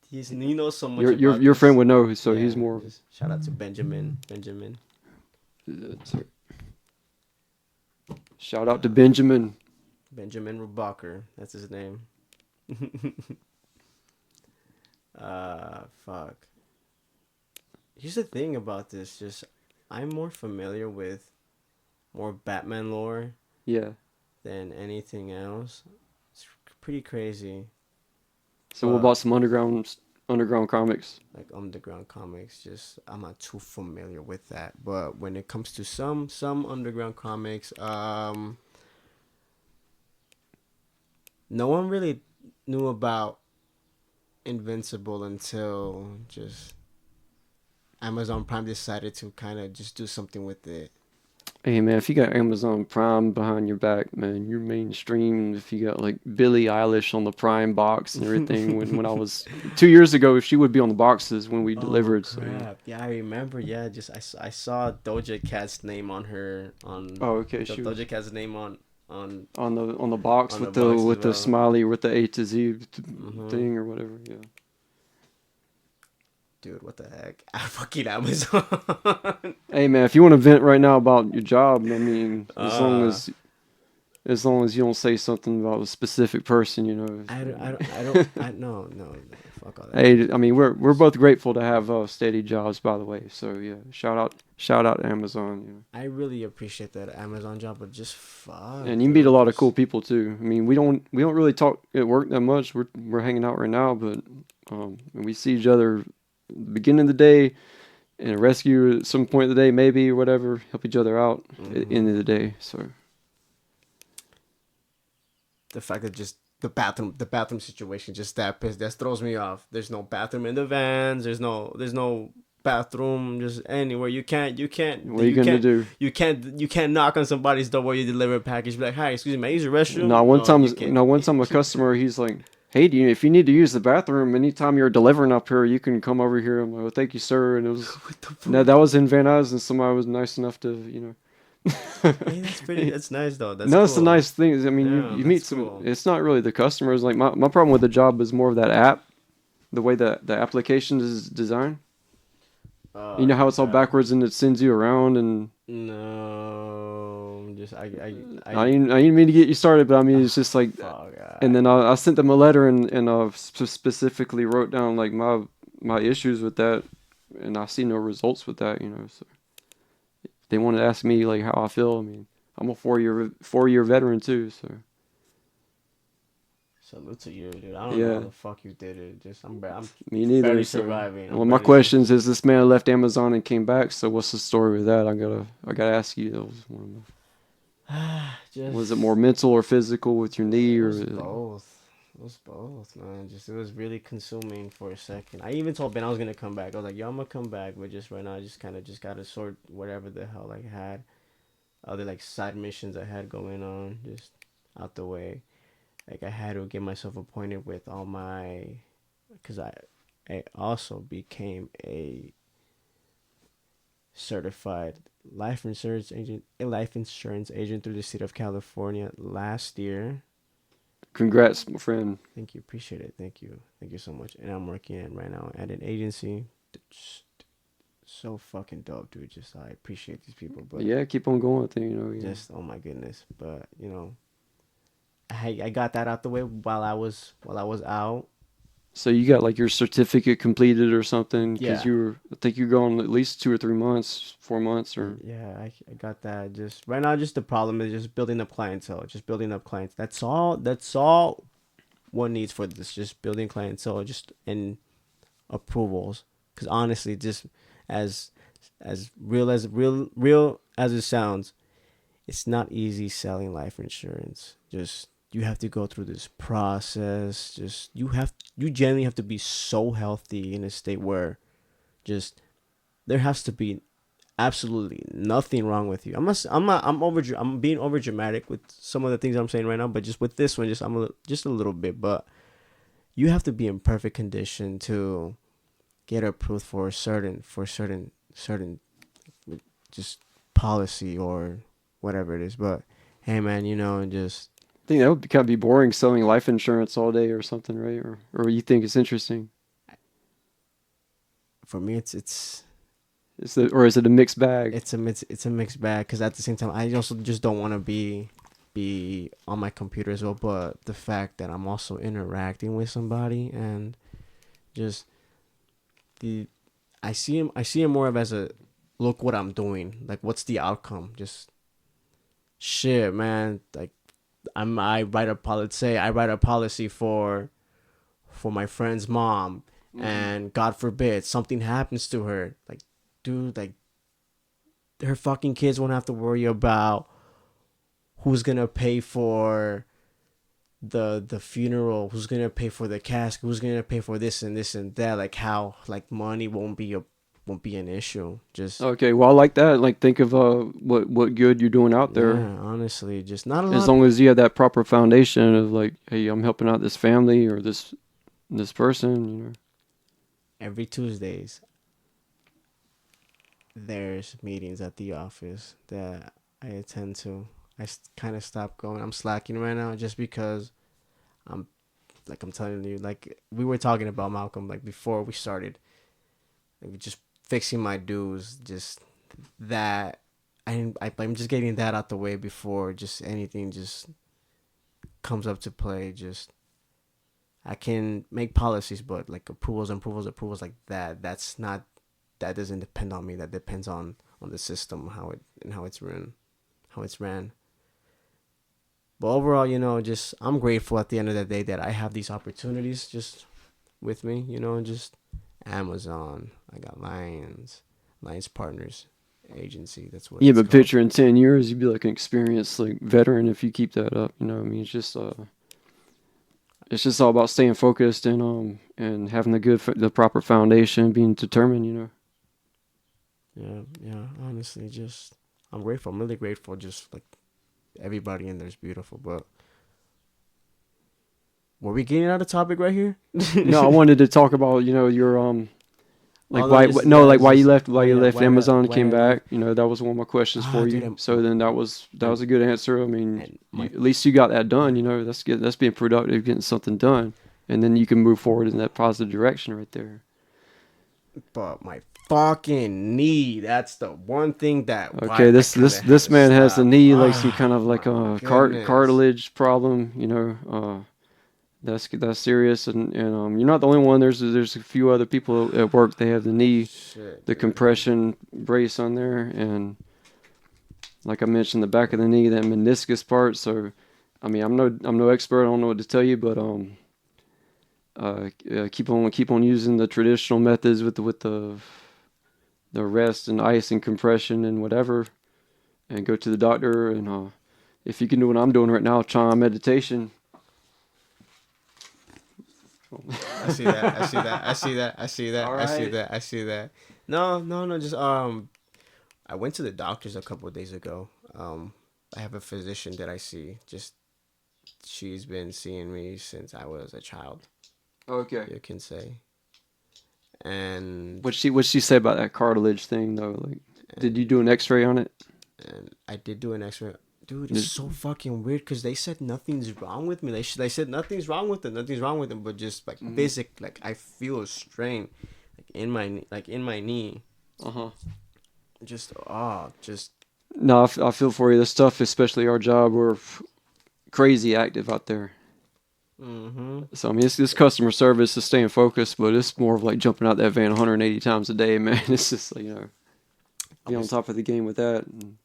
he knows so much your about your friend this. would know, so he's Yeah, more. just shout out to Benjamin. Benjamin. Sorry. Shout out to Benjamin. Benjamin Rubacher. That's his name. Fuck. Here's the thing about this. Just I'm more familiar with more Batman lore Yeah. than anything else. It's pretty crazy. So what But about some underground comics? like underground comics, just I'm not too familiar with that. But when it comes to some underground comics, no one really knew about Invincible until just Amazon Prime decided to kind of just do something with it. Hey man, if you got Amazon Prime behind your back, man, you're mainstream. If you got like Billie Eilish on the Prime box and everything, when I was 2 years ago, she would be on the boxes when we Oh delivered. So yeah. crap! Yeah, I remember. Yeah, just I saw Doja Cat's name on her on Oh, okay. She was Doja Cat's name on on the box on the box as with the well. smiley with the A to Z Mm-hmm. thing or whatever. Yeah. Dude, what the heck? Fucking Amazon. Hey man, if you want to vent right now about your job, I mean, uh, as long as you don't say something about a specific person, you know. no, no, fuck all that. Hey, I mean, we're both grateful to have steady jobs, by the way. So yeah, shout out to Amazon. You know. I really appreciate that Amazon job, but just And fuck, you meet a dude. lot of cool Just people too. I mean, we don't really talk at work that much. We're hanging out right now, but we see each other at the beginning of the day and a rescue at some point of the day, maybe or whatever. Help each other out at the end hmm of the day. So the fact that just the bathroom situation, just that throws me off. There's no bathroom in the vans. There's no bathroom, just anywhere. What are you gonna do? You can't knock on somebody's door while you deliver a package. Be like, hi, excuse me, may I use the restroom? No, No, you can't. one time a customer, he's like, "Hey, if you need to use the bathroom anytime you're delivering up here, you can come over here." I'm like, "Well, thank you, sir." And it was What the no, fuck? that was in Van Nuys, and somebody was nice enough to, Hey, that's pretty. That's nice though. That's No, it's the cool. nice thing. I mean, Yeah, you that's meet some. cool. It's not really the customers. Like my problem with the job is more of that app, the way that the application is designed. You know how it's all Yeah. backwards and it sends you around, and No, just I didn't mean to get you started, but I mean it's just like, fuck. and then I sent them a letter and specifically wrote down like my issues with that, and I see no results with that. So they want to ask me like how I feel. I mean, I'm a 4-year veteran too, so Salute to you, dude. I don't know how yeah. the fuck you did it. Just I'm Me neither. barely So, surviving. well, I'm my barely sur- questions is this man left Amazon and came back. So, what's the story with that? I gotta ask you. That was one of was it more Just mental or physical with your knee it or? was both. It was both, man. Just it was really consuming for a second. I even told Ben I was gonna come back. I was like, "Yo, I'm gonna come back," but just right now, I just kind of just gotta sort whatever the hell I had, other like side missions I had going on, just out the way. Like I had to get myself appointed with all my, because I also became a certified life insurance agent through the state of California last year. Congrats, my friend. Thank you, appreciate it. Thank you so much. And I'm working at right now at an agency. That's so fucking dope, dude. Just I appreciate these people, but Yeah, keep on going with it. Yeah. just oh my goodness. But I got that out the way while I was out. So you got like your certificate completed or something because Yeah. I think you're going at least 2 or 3 months, 4 months or. Yeah, I got that. Just right now, just the problem is just building up clientele. Just building up clients. That's all. That's all one needs for this. Just building clientele. Just and approvals. Because honestly, just as real as it sounds, it's not easy selling life insurance. Just you have to go through this process. Just you genuinely have to be so healthy in a state where just there has to be absolutely nothing wrong with you. I'm being over dramatic with some of the things I'm saying right now, but just with this one, just a little bit. But you have to be in perfect condition to get approved for certain just policy or whatever it is. But hey, man, just I think that would kind of be boring selling life insurance all day or something, right? Or you think it's interesting? for me, it's Or is it a mixed bag? it's a mixed bag because at the same time, I also just don't want to be on my computer as well. But the fact that I'm also interacting with somebody and just the I see him more of as a look what I'm doing, like what's the outcome. Just shit, man. Like I write a policy. Say I write a policy for my friend's mom, Mm-hmm. and God forbid something happens to her. Like, dude, like her fucking kids won't have to worry about who's gonna pay for the funeral, who's gonna pay for the casket, who's gonna pay for this and that. Like how like money won't be an issue. Just Okay, well, I like that. Like, think of what good you're doing out there. yeah, honestly, just not a As lot. long as you have that proper foundation of like, hey, I'm helping out this family or this person. Every Tuesdays there's meetings at the office that I attend to. I kind of stopped going. I'm slacking right now just because I'm I'm telling you, like we were talking about Malcolm, like before we started, like just fixing my dues, just that I'm just getting that out the way before just anything just comes up to play. Just I can make policies, but like approvals like that. That's not that doesn't depend on me. That depends on the system, how it's run, how it's ran. But overall, just I'm grateful at the end of the day that I have these opportunities just with me. Just Amazon. I got Lions Partners Agency. That's what Yeah, it's but called. picture in 10 years, you'd be like an experienced like veteran if you keep that up. I mean, it's just all about staying focused and having the proper foundation, being determined. Yeah, yeah. Honestly, just I'm grateful. I'm really grateful. Just like everybody in there is beautiful. But were we getting out of topic right here? No, I wanted to talk about your Oh like no, why just no yeah, like it's just why oh you yeah, left Amazon and why came I left. back. That was one of my questions Ah, for dude, you. So then that my was a good answer. I mean, and my at least you got that done. That's good. That's being productive, getting something done, and then you can move forward in that positive direction right there. but my fucking knee. That's the one thing that Okay, why I kind of had this to man has the stop. knee like some kind Ah, of like my a goodness. cartilage problem. That's serious, and you're not the only one. There's a few other people at work. They have Shit, the dude. compression brace on there, and like I mentioned, the back of the knee, that meniscus part. So, I mean, I'm no expert. I don't know what to tell you, but keep on using the traditional methods with the rest and ice and compression and whatever, and go to the doctor. And if you can do what I'm doing right now, try meditation. I see that. I see that. I see that. I see that. All I see right. that. I see that. No, no, no. Just I went to the doctor's a couple of days ago. I have a physician that I see. Just she's been seeing me since I was a child. Okay. You can say, and What she say about that cartilage thing though? Like, did and you do an X-ray on it? and I did do an X-ray. Dude, it's Did, so fucking weird because they said nothing's wrong with me. They said nothing's wrong with it, nothing's wrong with it, but just like mm-hmm. basic, like I feel a strain, like in my knee. Uh huh. Just No, I feel for you. The stuff, especially our job, we're crazy active out there. mm-hmm. So I mean, it's customer service is staying focused, but it's more of like jumping out that van 180 times a day, man. It's just like I be on was top of the game with that. And,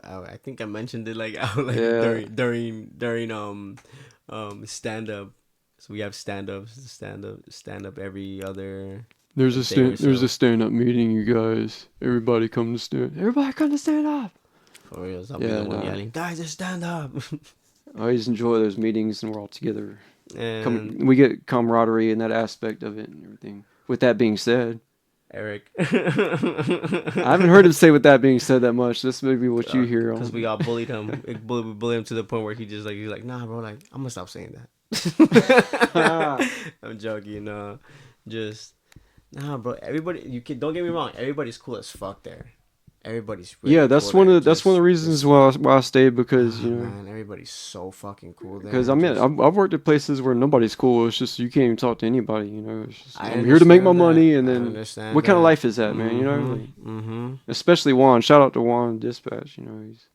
I think I mentioned it like like yeah, during stand up. So we have stand up every other like day or there's a so. stand up meeting, you guys. Everybody come to stand. Everybody come to stand up. For real, I'll be the Yeah, one no. yelling, guys, just stand up. I always enjoy those meetings, and we're all together. And We get camaraderie in that aspect of it and everything. With that being said, Eric, I haven't heard him say "with that being said" that much. This may be what you hear because we on. all bullied him, we bullied him to the point where he's like, nah, bro, like I'm gonna stop saying that. I'm joking, just nah, bro. Everybody, you can don't get me wrong. Everybody's cool as fuck there. Everybody's Yeah, really cool there. that's one of the reasons why I stayed because Man, everybody's so fucking cool because there. I mean Just I've worked at places where nobody's cool. It's just you can't even talk to anybody. It's just I I'm here to make my understand that. money, and I then understand what kind of that. life is that, man? Mm-hmm. Like, Mm-hmm. especially Juan. Shout out to Juan Dispatch. He's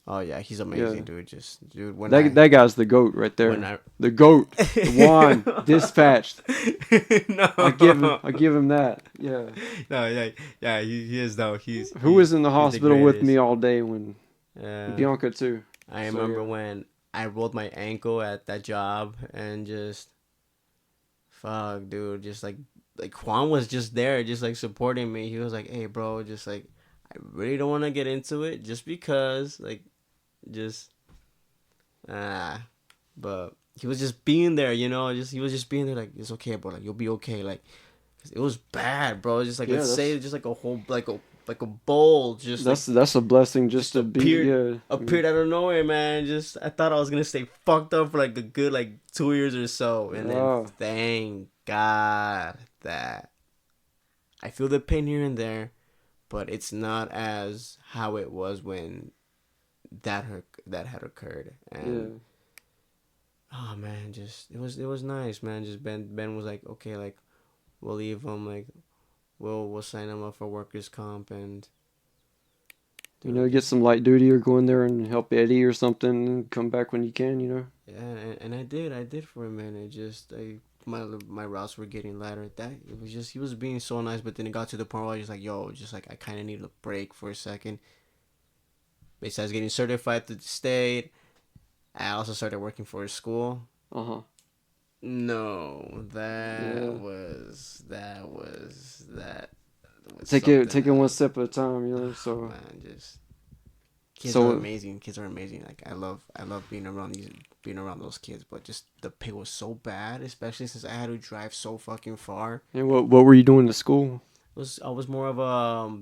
Oh yeah, he's yeah amazing, dude. Just dude, that guy's the goat right when there. I The goat, the Juan Dispatched. no I give him that. Yeah. no yeah he is though Who was in the he's the hospital with me greatest. all day when Yeah, Bianca too. I So remember yeah. when I rolled my ankle at that job and just fuck, dude, just like Juan was just there, just like supporting me. He was like, "Hey, bro, just like I really don't want to get into it, just because like just ah." But he was just being there, just he was just being there, like it's okay, bro, like you'll be okay, like 'cause it was bad, bro. Just like Yeah, let's say just like a whole like a bowl, just like that's a blessing just just to be appeared yeah. I appeared mean, out of nowhere, man. Just I thought I was gonna stay fucked up for like a good like 2 years or so, and then oh, thank God that I feel the pain here and there, but it's not as how it was when that had occurred. yeah. And oh man, just it was nice, man. Just Ben was like, okay, like we'll leave him, like we'll sign him up for workers comp, and dude, Get just some light duty or go in there and help Eddie or something and come back when you. yeah, and I did for a minute. Just my routes were getting lighter. That it was just he was being so nice, but then it got to the point where I was just like, yo, just like I kind of need a break for a second. Besides getting certified to the state, I also started working for a school. Uh-huh. No, Yeah. that was Take something it one else. step at a time, so Man, just kids are so amazing. Kids are amazing. Like I love being around those kids, but just the pay was so bad, especially since I had to drive so fucking far. and what were you doing to school? I was more of a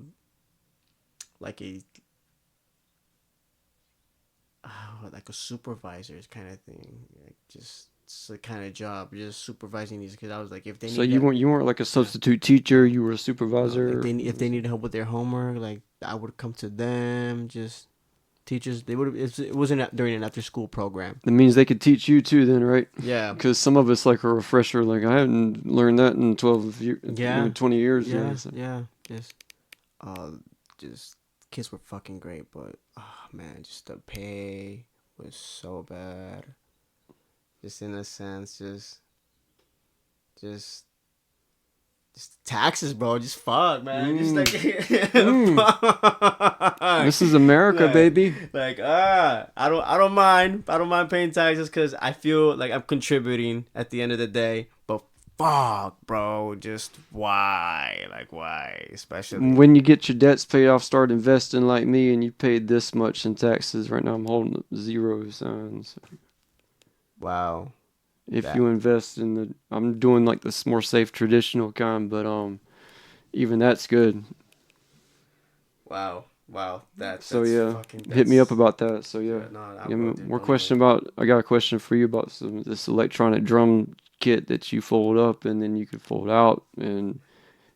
like a like a supervisor kind of thing, like just it's a kind of job, just supervising these kids. I was like, if they So need that, you weren't like a yeah, substitute teacher. You were a no, supervisor. if they need help with their homework, like I would come to them. Just teachers, they would. It wasn't during an after school program. That means they could teach you too, then, right? Yeah, Because some of us like a refresher. Like I hadn't learned that in 12 years, yeah, 20 years. yeah, So. yeah. Uh, just kids were fucking great, but oh man, just the pay was so bad. Just in a sense, just just taxes, bro. Just fuck, man. Just like Mm. fuck. This is America, Like, baby. I don't mind paying taxes because I feel like I'm contributing at the end of the day. But fuck, bro. Just why? Like why? Especially. When you get your debts paid off, start investing like me, and you paid this much in taxes. Right now, I'm holding up zero signs. Wow. If That. you invest in I'm doing like this more safe traditional kind, but even that's good. Wow. Wow. So That's yeah, fucking. hit me up That's. about that. So yeah, No, I yeah, will, dude. more Don't even. question about. I got a question for you about this electronic drum kit that you fold up and then you can fold out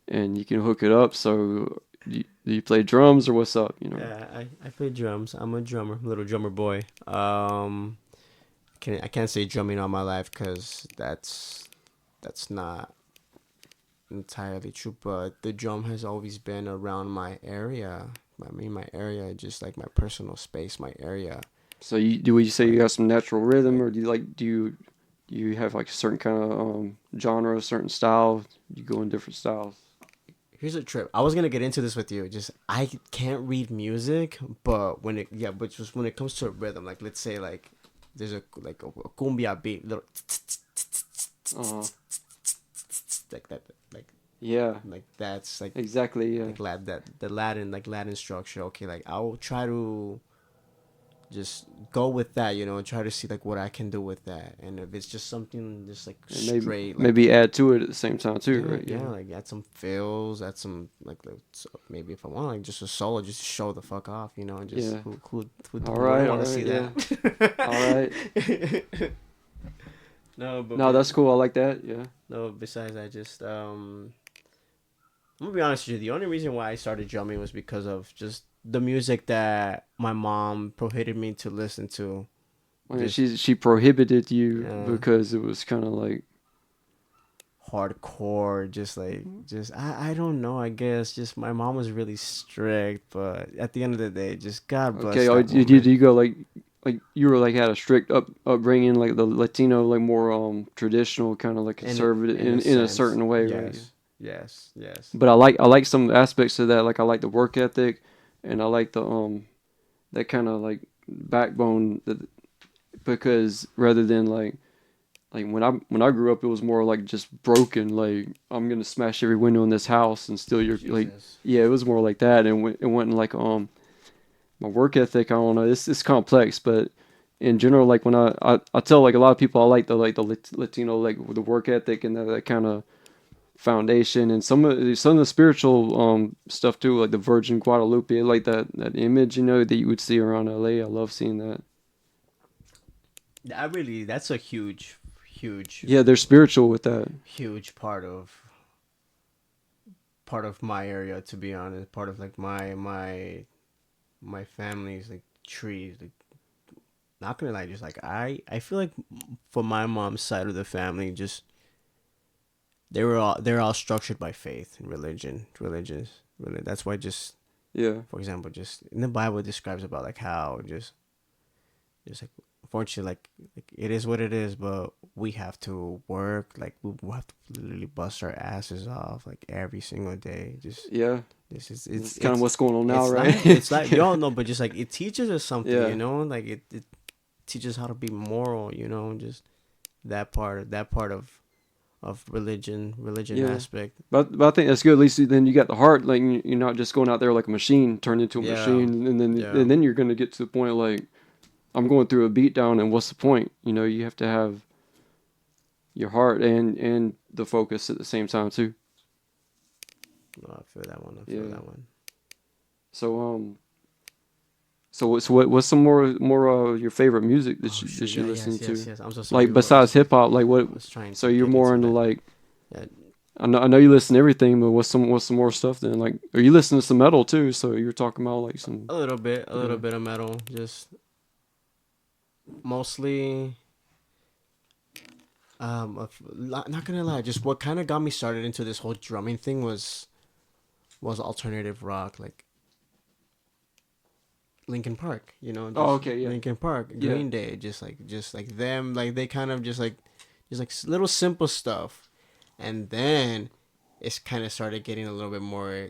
and you can hook it up. So do you play drums or what's up? Yeah, I play drums. I'm a drummer, little drummer boy. I can't say drumming all my life because that's not entirely true. But the drum has always been around my area. I mean, my area, just like my personal space, my area. So you say you Like got some natural rhythm, like or do you have like a certain kind of genre, a certain style? You go in different styles. here's a trip. I was gonna get into this with you. Just I can't read music, but but just when it comes to a rhythm, like let's say like there's a cumbia beat, little Uh, like that, like yeah, like that's exactly. Yeah, like that the Latin structure. Okay, like I'll try to just go with that, and try to see like what I can do with that. And if it's just something just like and maybe straight, like maybe add to it at the same time too, yeah, right? yeah, Yeah, like add some fills, add some maybe if I want like just a solo, just to show the fuck off, and just yeah. who wouldn't All want to right, see yeah. All right. that? No, but No, that's cool. I like that. Yeah. no. Besides, I'm gonna be honest with you. The only reason why I started drumming was because of just the music that my mom prohibited me to listen to. I mean, Just she prohibited you uh, because it was kind of like hardcore, just I don't know. I guess just my mom was really strict, but at the end of the day, just God bless okay. Oh, that did woman. you go like you were like had a strict upbringing like the Latino like more traditional kind of like conservative In a in a sense, certain way, right? yes, yes, yes. But I like some aspects of that. Like I like the work ethic, and I like the that kind of like backbone that because rather than like when I grew up, it was more like just broken. Like I'm gonna smash every window in this house and steal your like. Jesus. Yeah, it was more like that, and it went like my work ethic. I don't know. It's complex, but in general, like when I tell like a lot of people I like the Latino like the work ethic and that kind of foundation and some of the spiritual stuff too, like the Virgin Guadalupe, like that image that you would see around LA. I love seeing that. That's a huge, Yeah, they're spiritual with that. huge part of my area. To be honest, part of like my family's like trees. Like, not gonna lie, just like I feel like for my mom's side of the family, just they're all structured by faith and religion. That's why just Yeah, for example, just in the Bible it describes about like how just like unfortunately like it is what it is, but we have to work, like we have to literally bust our asses off like every single day. Just yeah. this is That's kind of what's going on now, right? it's like y'all know, but just like it teaches us something, Yeah, like it teaches how to be moral, just that part of religion yeah. aspect. But I think that's good. At least then you got the heart. Like you're not just going out there like a machine, turned into a Yeah, machine, yeah. and then you're gonna get to the point like I'm going through a beatdown, and what's the point? You have to have your heart and the focus at the same time too. No, I feel that one. I feel Yeah. that one. So what's some more your favorite music Oh that shoot! you Yeah, listen yes, yes, to? yes. I'm so sorry. Like besides hip hop, like what? I was trying So to you're get more into into that. like Yeah, I know you listen to everything, but what's some more stuff then? Like, are you listening to some metal too? So you're talking about like some a little yeah. bit of metal. Just mostly. Not gonna lie. Just what kind of got me started into this whole drumming thing was alternative rock, like Linkin Park. You know, Oh, just okay, yeah, Linkin Park, yeah. Green Day, just like them. Like they kind of just like little simple stuff, and then it's kind of started getting a little bit more.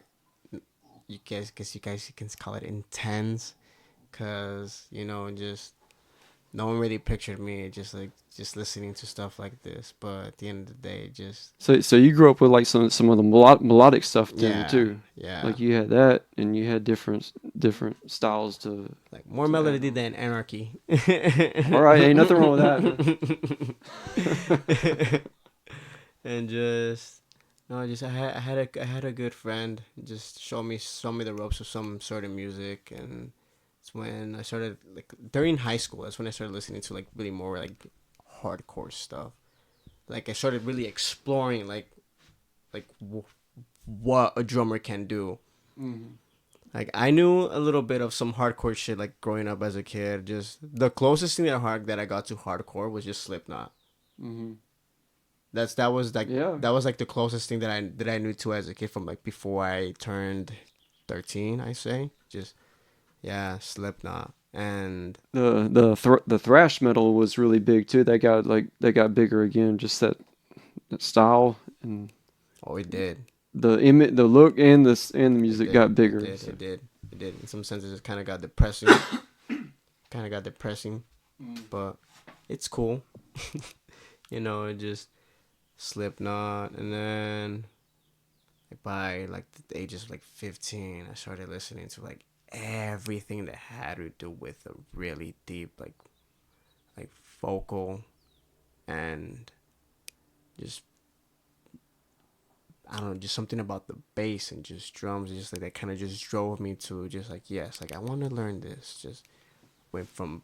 You guys can call it intense, cause you know just no one really pictured me just listening to stuff like this. But at the end of the day, just So you grew up with like some of the melodic stuff then yeah, too. yeah, Like you had that, and you had different styles like more to add melody on. than anarchy. All right, ain't nothing wrong with that. And just no, just I had a good friend just show me the ropes of some sort of music, and it's when I started like during high school. That's when I started listening to like really more like hardcore stuff. Like I started really exploring like what a drummer can do. Mhm. Like I knew a little bit of some hardcore shit like growing up as a kid. Just the closest thing that I got to hardcore was just Slipknot. Mhm. That Yeah. was like the closest thing that I knew to as a kid from like before I turned 13. I say just yeah, Slipknot and The thrash metal was really big too. That got bigger again. Just that style and oh it did the look and the it music did got it bigger. did So. it did it did in some senses it kind of got depressing, but it's cool. You know, it just Slipknot, and then by like the ages of like 15, I started listening to like everything that had to do with a really deep like vocal and just I don't know, just something about the bass and just drums, just like that kind of just drove me to just like yes, like I want to learn this. Just went from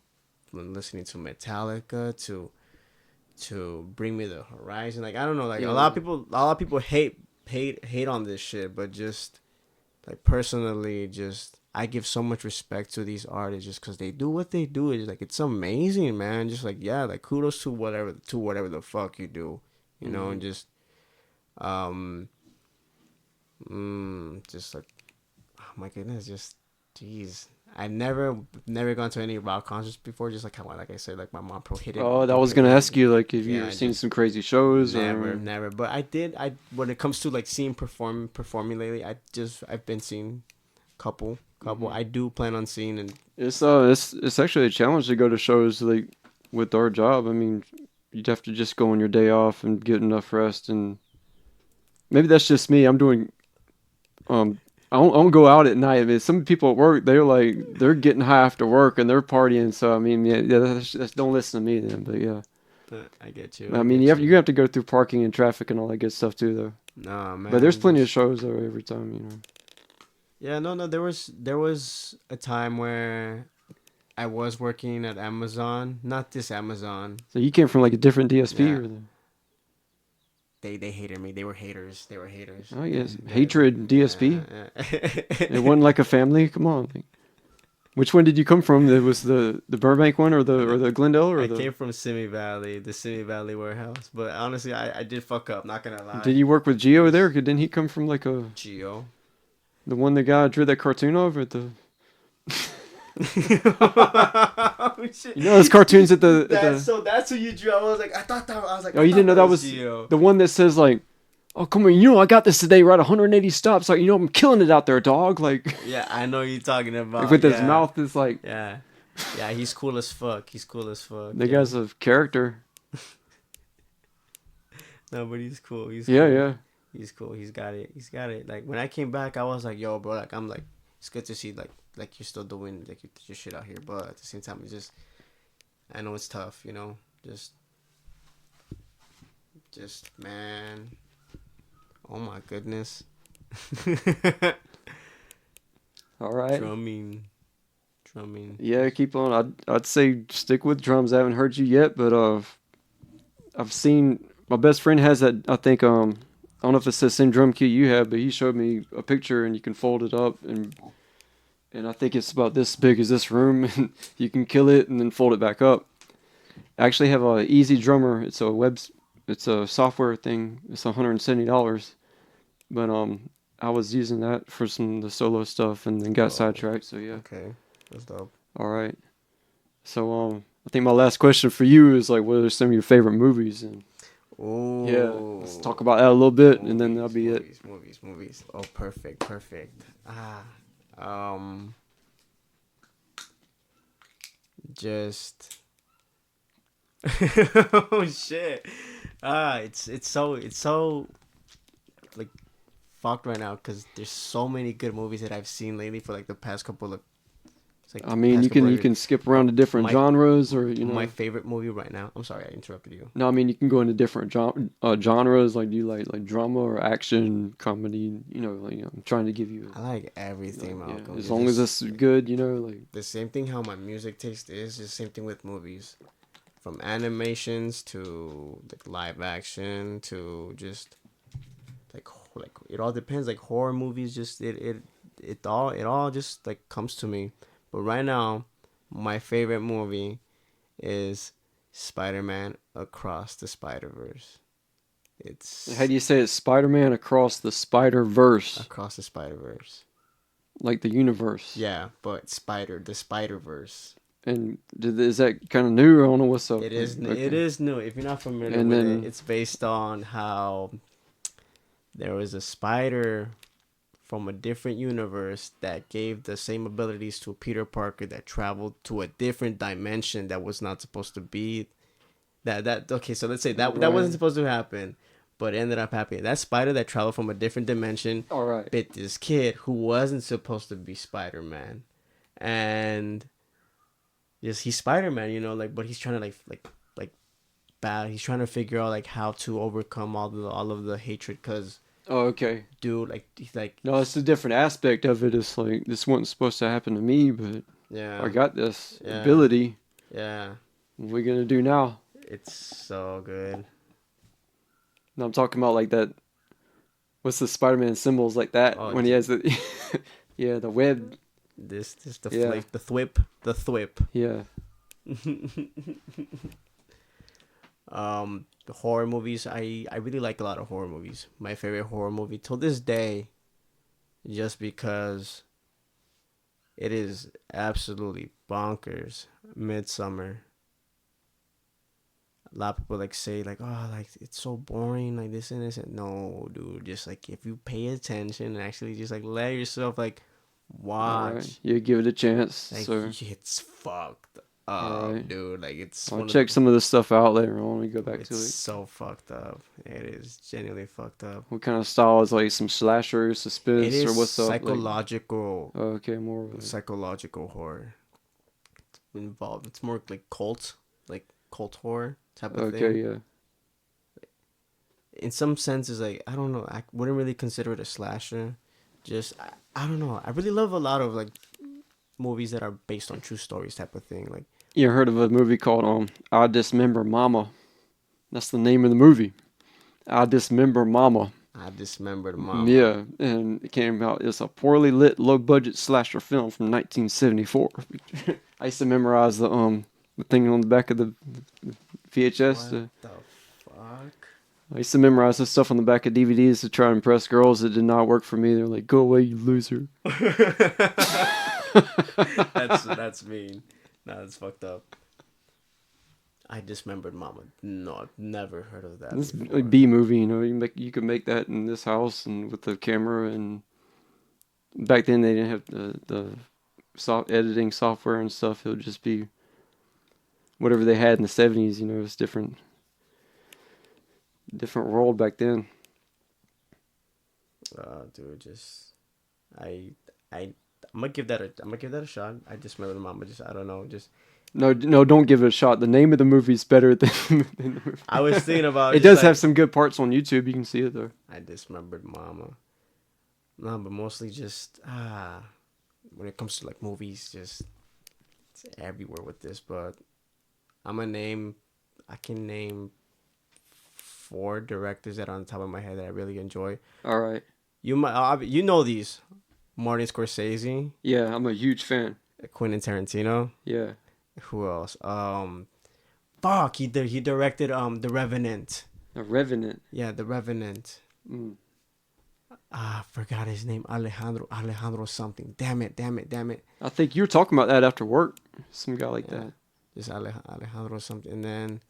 listening to Metallica to Bring Me the Horizon. Like I don't know, like Yeah. a lot of people hate on this shit, but just like personally, just I give so much respect to these artists just because they do what they do. It's like it's amazing, man. Just like yeah, like kudos to whatever the fuck you do, you know, Hmm. and just um, just like oh my goodness, just jeez. I never gone to any rock concerts before. Just like I said, like my mom Oh, that was gonna ask you like if you were Yeah, seeing just some crazy shows never, or never. But I did. I when it comes to like seeing performing lately, I've been seeing couple. hmm. I do plan on seeing and It's actually a challenge to go to shows like with our job. I mean, you'd have to just go on your day off and get enough rest, and maybe that's just me. I'm doing um. I don't go out at night. I mean, some people at work, they're getting high after work and they're partying. So I mean, yeah, that's don't listen to me then. But yeah, I get you. I I mean, get you you. have to go through parking and traffic and all that good stuff too, though. Nah, But there's man, plenty of just shows though every time, you know. yeah. No, no. There was a time where I was working at Amazon. Not this Amazon. So you came from like a different DSP Yeah. or the, They hated me. They were haters. They were haters. I guess They hatred DSP. yeah. It wasn't like a family. Come on. Like, which one did you come from? It was the Burbank one or the Glendale or I the? came from Simi Valley, the Simi Valley warehouse. But honestly, I did fuck up. Not gonna lie. Did you work with Geo there? Just Didn't he come from like a Geo. the one the guy drew that cartoon of at the? Oh, shit. You know those cartoons at the. That's who you drew. I was like, I was like, Oh, I you didn't thought know that that was was Geo. the one that says like, "Oh come on, you know I got this today, right? 180 stops. Like you know I'm killing it out there, dog." Like, Yeah, I know you're talking like about. with his Yeah, mouth is like yeah, yeah. He's cool as fuck. He's cool as fuck. the Yeah. guy's a character. No, but he's cool. He's Yeah, cool. yeah. He's cool. He's got it. He's got it. Like when I came back, I was like, "Yo, bro." Like I'm like, it's good to see like you're still doing like your shit out here, but at the same time, it's just I know it's tough. You know, just man. Oh my goodness. All right. drumming, drumming. Yeah, keep on. I'd say stick with drums. I haven't heard you yet, but I've seen my best friend has that. I think I don't know if it's the same drum kit you have, but he showed me a picture and you can fold it up and I think it's about this big as this room and you can kill it and then fold it back up. I actually have a Easy Drummer. It's a software thing. It's $170, but I was using that for some of the solo stuff and then got Oh, sidetracked. So yeah. okay, that's dope. All right. So I think my last question for you is like, what are some of your favorite movies? And yeah, let's Ooh, talk about that a little bit, and then that'll movies, be it. movies, movies, movies. Oh, perfect, perfect. Um, just oh shit. It's so like fucked right now because there's so many good movies that I've seen lately for like the past couple of it's like I the mean, past couple of you years. can skip around to different My genres, or my favorite movie right now. I'm sorry, I interrupted you. no, I mean you can go into different genres. Like do you like drama or action, comedy? I'm trying to give you, I like everything, yeah, Malcolm. as It's long as just it's good, like the same thing how my music taste is. Just the same thing with movies, from animations to like live action to just like it all depends. Like horror movies, just it all just like comes to me. But right now, my favorite movie is Spider-Man Across the Spider-Verse. how It's do you say it? Spider-Man Across the Spider-Verse, Across the Spider-Verse. like the universe. Yeah, but the Spider-Verse. And is that kind of new? I don't know what's up. It Like, is it okay, is new. If you're not familiar and with it, then it's based on how there was a spider from a different universe that gave the same abilities to Peter Parker that traveled to a different dimension that was not supposed to be that okay, so let's say that wasn't right, supposed to happen, but it ended up happening. That spider that traveled from a different dimension all right. bit this kid who wasn't supposed to be Spider-Man. And yes, he's Spider-Man, like but he's trying to like bad. He's trying to figure out like how to overcome all of the hatred cuz Oh, okay. dude like he's like No, it's a different aspect of it. It's like this wasn't supposed to happen to me, but I yeah. got this Yeah. ability. Yeah. What are we gonna do now? It's so good. No, I'm talking about like that. What's the Spider-Man symbols like that Oh, when he has the, yeah, the web. this the Yeah, flip, the thwip. yeah. The horror movies. I really like a lot of horror movies. My favorite horror movie till this day, just because it is absolutely bonkers. Midsummer. A lot of people like say like, oh, like it's so boring, like this and this. And no, dude, just like if you pay attention and actually just like let yourself like All right, watch, you give it a chance. like So, it's fucked all up, right, dude. Like it's I'll one of check some of this stuff out later on. We go back to it's it. so fucked up. It is genuinely fucked up. What kind of style is like some slasher, It suspense, or is what's up? Like, psychological, oh, okay, more of it. psychological horror involved. It's more like cult horror type of Okay, thing. yeah. In some senses, like I don't know, I wouldn't really consider it a slasher. Just I don't know. I really love a lot of like movies that are based on true stories type of thing. Like You heard of a movie called I Dismember Mama? That's the name of the movie. I Dismember Mama. I Dismembered Mama. Yeah, and it came out. It's a poorly lit, low budget slasher film from 1974. I used to memorize the thing on the back of the VHS. What the fuck? I used to memorize this stuff on the back of DVDs to try to impress girls. It did not work for me. They're like, "Go away, you loser." That's mean. Nah, that's fucked up. I Dismembered Mama. No, I've never heard of that This before. B movie, you could make that in this house and with the camera. And back then they didn't have the editing software and stuff. It would just be whatever they had in the 70s. It was different world back then. Dude, just I I I'm gonna give that a shot. I Dismembered Mama. Just I don't know. Just No, no, don't give it a shot. The name of the movie's better than, than the movie. I was thinking about It just does have like some good parts on YouTube. You can see it though. I Dismembered Mama. No, but mostly just when it comes to like movies, just it's everywhere with this. But I'm gonna name. I can name four directors that are on the top of my head that I really enjoy. All right. You might, you know these: Martin Scorsese, Yeah, I'm a huge fan. Quentin Tarantino. Yeah. Who else? Fuck, he directed The Revenant. A Revenant. Yeah, The Revenant. Mm. I forgot his name. Alejandro something. Damn it. I think you were talking about that after work. Some guy like Yeah, that. just Alejandro something. And then,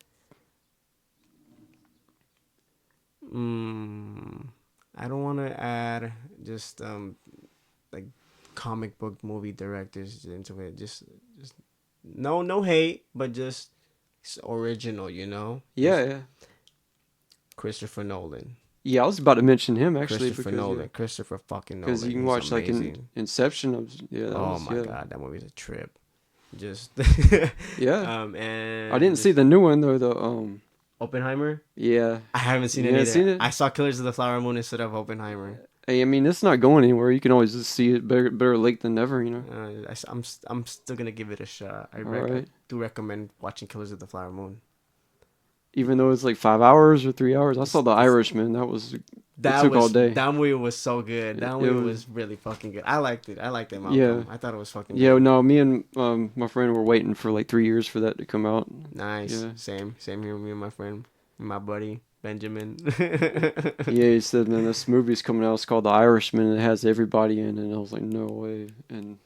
I don't want to add just like comic book movie directors into it. Just no hate, but just it's original, you know. Yeah, Just yeah. Christopher Nolan. Yeah, I was about to mention him actually Christopher because Nolan. Christopher fucking because Nolan. you can He's watch like amazing. Inception. Yeah, that Oh was my yeah. god, that movie's a trip. Just Yeah. I and didn't see just the new one though. The Oppenheimer. yeah. I haven't seen You it haven't either. seen it? I saw Killers of the Flower Moon instead of Oppenheimer. Hey, I mean, it's not going anywhere. You can always just see it. Better late than never, you know. I'm still gonna give it a shot. All I right. do recommend watching Killers of the Flower Moon. Even though it's like 5 hours or 3 hours, I saw The It's Irishman. It took all day. that movie was so good. That It movie was was really fucking good. I liked it. I liked it, yeah. Malcolm. I thought it was fucking Yeah, good. no, me and my friend were waiting for like 3 years for that to come out. Nice. Yeah. Same here with me and my friend, my buddy Benjamin. Yeah, he said, man, this movie's coming out. It's called The Irishman. And it has everybody in it. And I was like, no way. And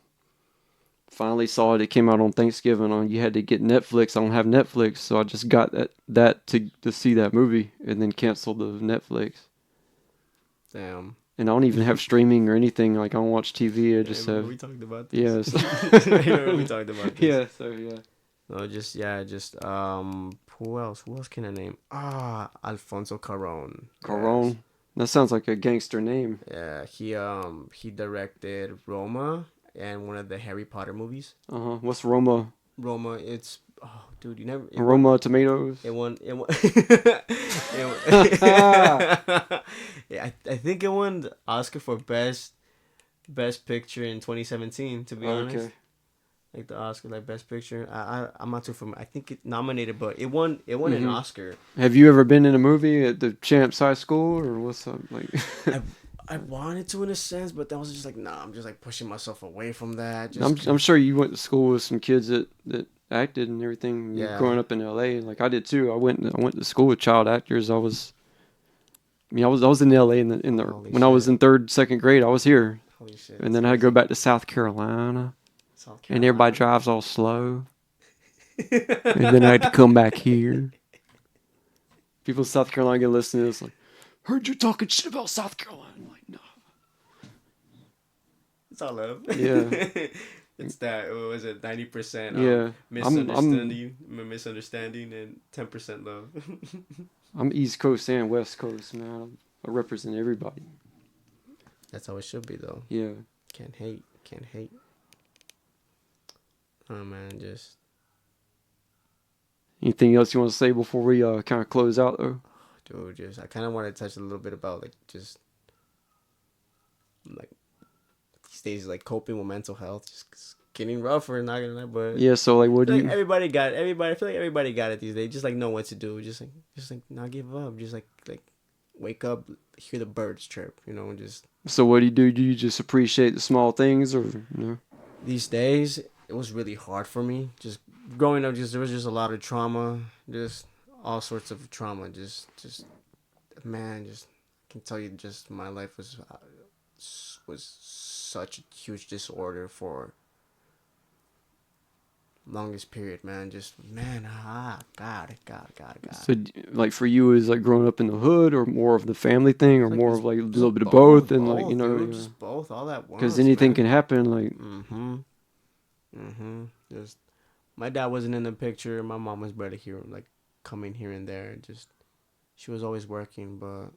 finally saw it. It came out on Thanksgiving. You had to get Netflix. I don't have Netflix, so I just got that to see that movie, and then canceled the Netflix. Damn. And I don't even have streaming or anything. Like I don't watch TV. I Yeah, just remember have we talked about yes. this. Remember we talked about this. Yeah. So yeah. No, just who else? Who else can I name? Alfonso Cuarón. Yes. Corone. That sounds like a gangster name. Yeah, he directed Roma and one of the Harry Potter movies. What's Roma? Roma, it's oh dude, you never Roma tomatoes. Yeah, I think it won the Oscar for best picture in 2017, to be honest. Okay. Like the Oscar, like best picture. I'm not too familiar. I think it nominated, but it won an Oscar. Have you ever been in a movie at the Champs High School or what's up? Like, I wanted to in a sense, but that was just like nah. I'm just like pushing myself away from that. Just I'm sure you went to school with some kids that acted and everything. Yeah. Growing up in L.A. like I did too. I went to school with child actors. I was in L.A. when I was in second grade. I was here, holy shit. and then I had to go back to South Carolina. South And Carolina. everybody drives all slow. And then I had to come back here. People in South Carolina get listen to this like, heard you talking shit about South Carolina. I'm like, no. It's all love. Yeah. It's that. What was it? 90%. Yeah. Misunderstanding and 10% love. I'm East Coast and West Coast, man. I represent everybody. That's how it should be, though. Yeah. Can't hate. Oh man, just Anything else you want to say before we kind of close out, though? dude, just I kind of want to touch a little bit about like these days, like coping with mental health, just it's getting rougher. Not gonna lie, but Yeah. So like, what do you? everybody got everybody. I feel like everybody got it these days. Just like know what to do. Just like not give up. Just like wake up, hear the birds chirp. You know, and just So what do you do? Do you just appreciate the small things, or no? these days it was really hard for me. Just growing up, there was just a lot of trauma. Just all sorts of trauma. Just man, just I can tell you, just my life was such a huge disorder for longest period, man. Just man, God. So like for you, is like growing up in the hood, or more of the family thing, or Like, more it's of like a just little bit of both, and like both, dude, just both, all at once. because anything man. can happen. Like Just my dad wasn't in the picture. My mom was barely here, like coming here and there. Just she was always working, but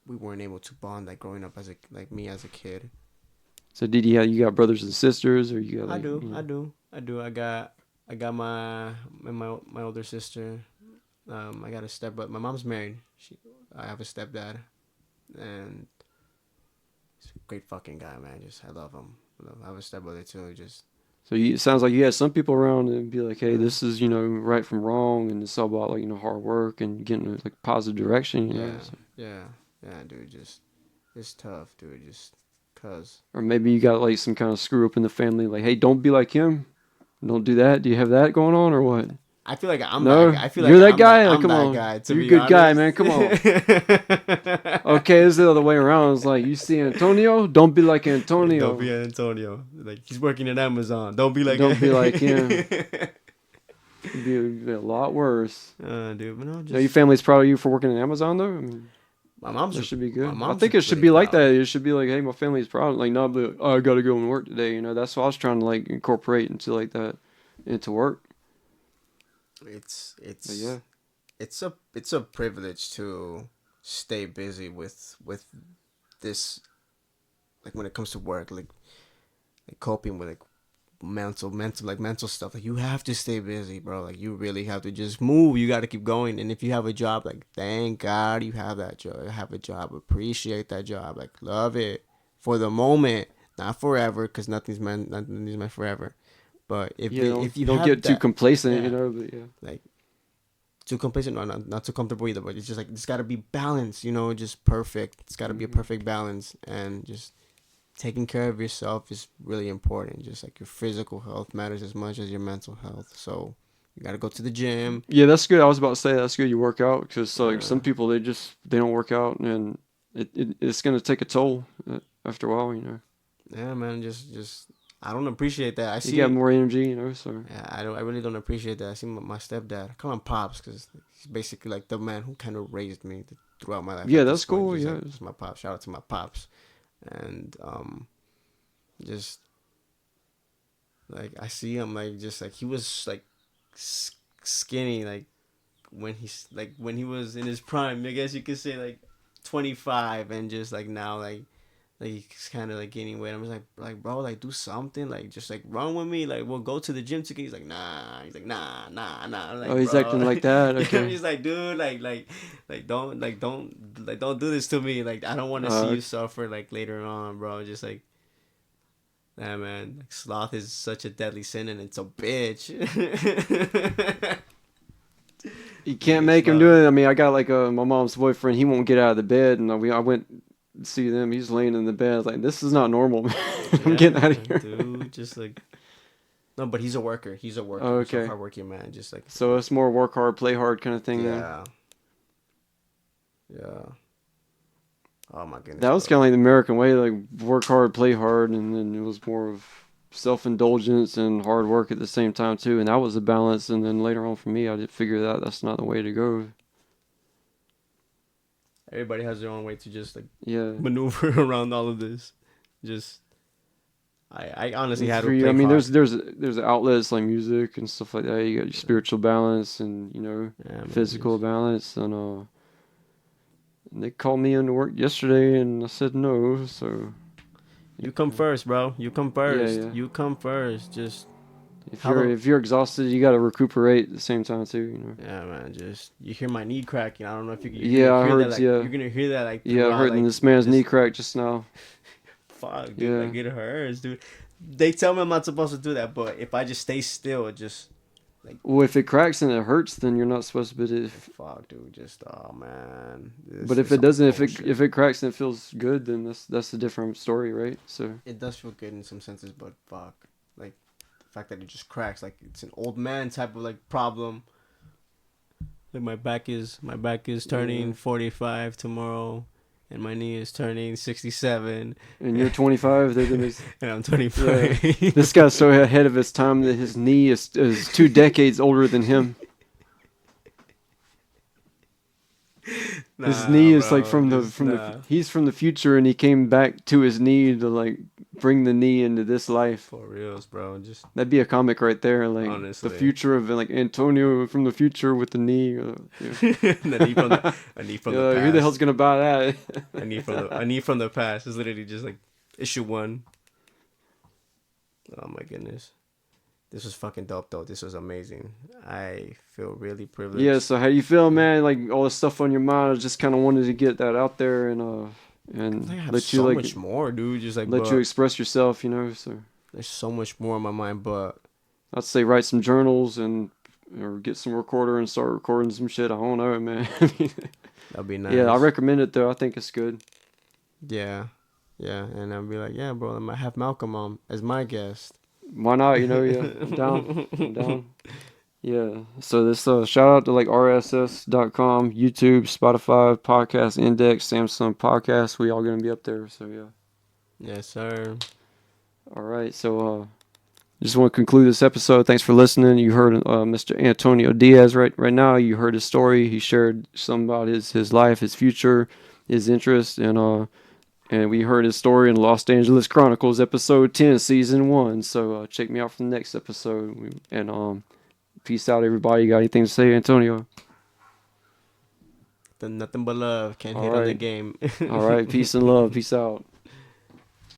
we weren't able to bond like growing up as me as a kid. so did you got brothers and sisters, or you got? Like, I do. I got my older sister. I got a step, but my mom's married. I have a stepdad, and He's a great fucking guy, man. Just I love him. I have a stepbrother too. Just So it sounds like you had some people around and be like, hey, yeah, this is right from wrong, and it's all about like hard work and getting like positive direction, yeah, So, yeah, yeah, dude. Just it's tough, dude. Just cause or maybe you got like some kind of screw up in the family, like, hey, don't be like him, don't do that. Do you have that going on or what? I feel like I'm that No, guy. I feel like you're that guy. Like, I'm come that on, guy. To you're a be good guy, honest. man. Come on. Okay, this is the other way around. It's like you see Antonio, don't be like Don't Antonio. be Antonio. Like he's working at Amazon. Don't be like. Don't be like him. It'd be a lot worse. Dude, but no, Your just family's proud of you for working in Amazon, though. I mean, my mom's. that should be My good. I mom's think it should really be like proud. that. It should be like, hey, my family's proud. Like, not be like, oh, I gotta go and work today. That's what I was trying to like incorporate into like that into work. It's But yeah, it's a privilege to stay busy with this, like when it comes to work, like coping with like mental stuff. Like you have to stay busy, bro. Like you really have to just move. You got to keep going. And if you have a job, like thank God you have that job. Have a job. Appreciate that job. Like love it for the moment, not forever, because nothing's meant forever. But yeah. if you Don't have get too that, complacent, yeah, But yeah, like too complacent, no, not too comfortable either. But it's just like it's got to be balanced, just perfect. It's got to be a hmm perfect balance, and just taking care of yourself is really important. Just like your physical health matters as much as your mental health. So you got to go to the gym. yeah. That's good. I was about to say that's good. You work out because like Uh, some people they don't work out and it's gonna take a toll after a while. yeah, man. Just I don't appreciate that. I You got see. more energy. So Yeah, I don't. I really don't appreciate that. I see my stepdad. I call him pops because he's basically like the man who kind of raised me throughout my life. yeah, At this that's point, cool. just Yeah, like just my pops. Shout out to my pops, and just like I see him like just like he was like skinny like when he was in his prime. I guess you could say like 25, and just like now like he's kind of like gaining weight. I'm just like bro, like do something, like just like run with me, like we'll go to the gym together. He's like nah, nah. I'm oh, like he's bro, acting like that. I'm Okay. just like dude, don't do this to me. Like I don't want to see Uh, you suffer like later on, bro. Just like yeah, man. Like sloth is such a deadly sin, and it's a bitch. you can't Being make him slow. do it. I mean, I got like my mom's boyfriend. He won't get out of the bed, and I went to see them. He's laying in the bed. I was like, this is not normal. Man. I'm Yeah, getting out of here. dude. Just like no, but he's a worker. He's a Oh, worker. He's a okay. hardworking man. Just So it's more work hard, play hard kind of thing then. yeah, yeah. Oh my goodness, That was bro. kind of like the American way, like work hard, play hard, and then it was more of self-indulgence and hard work at the same time too. And that was the balance. And then later on for me, I did figure that that's not the way to go. Everybody has their own way to just like Yeah. maneuver around all of this. Just I honestly It's had to for you. I play mean, hard. there's outlets like music and stuff like that. You got your spiritual balance and Yeah, man. physical balance. And they called me into work yesterday, and I said no. So You come first, bro. You come yeah, first. yeah. You come first. Just If have you're a if you're exhausted, you got to recuperate at the same time too. yeah, man. Just you hear my knee cracking. I don't know if you're Yeah, gonna I hear that heard. like Yeah, you're gonna hear that like yeah, throughout hurting like this man's knee this. crack just now. Fuck, dude. Yeah. Like it hurts, dude. They tell me I'm not supposed to do that, but if I just stay still, it just like Well, if it cracks and it hurts, then you're not supposed to. But fuck, dude. Just oh man, but this if is it some doesn't, bullshit. if it cracks and it feels good, then that's a different story, right? So It does feel good in some senses, but fuck, like the fact that it just cracks, like it's an old man type of like problem. Like my back is yeah. turning 45 tomorrow, and my knee is turning 67, And you're 25. and I'm Yeah. 25. This guy's so ahead of his time that his knee is 2 decades older than him. His Nah, knee is like bro, just nah. he's from the future, and he came back to his knee to like bring the knee into this life. For reals, bro. Just That'd be a comic right there, like the honestly, future of like Antonio from the future with the knee. Yeah. a knee from the Yeah, who the hell's past. gonna buy that? A knee from the past is literally just like issue one. Oh my goodness. This was fucking dope though. This was amazing. I feel really Yeah. privileged. So how do you feel, man? Like all the stuff on your mind, I just kind of wanted to get that out there, and I have let you so like much more, dude. Just like, let you but express yourself, you know. So there's so much more on my mind. But I'd say write some journals and or get some recorder and start recording some shit. I don't know, man. that'd be Yeah, I nice. recommend it though. I think it's good. Yeah, yeah. And I'd be like, yeah, bro. I might have Malcolm on as my guest. Why not? You know, yeah, I'm down. I'm down. Yeah. So this shout out to like rss.com, YouTube, Spotify, Podcast Index, Samsung Podcast. We all gonna be up there. So yeah. Yes, sir. All right. So just want to conclude this episode. Thanks for listening. You heard Mr. Antonio Diaz right now. You heard his story. He shared some about his life, his future, his interests, and we heard his story in Los Angeles Chronicles, episode 10, season 1. So check me out for the next episode. And peace out, everybody. You got anything to say, Antonio? Nothing but love. Can't All hit on the right. game. All right. Peace and love. Peace out.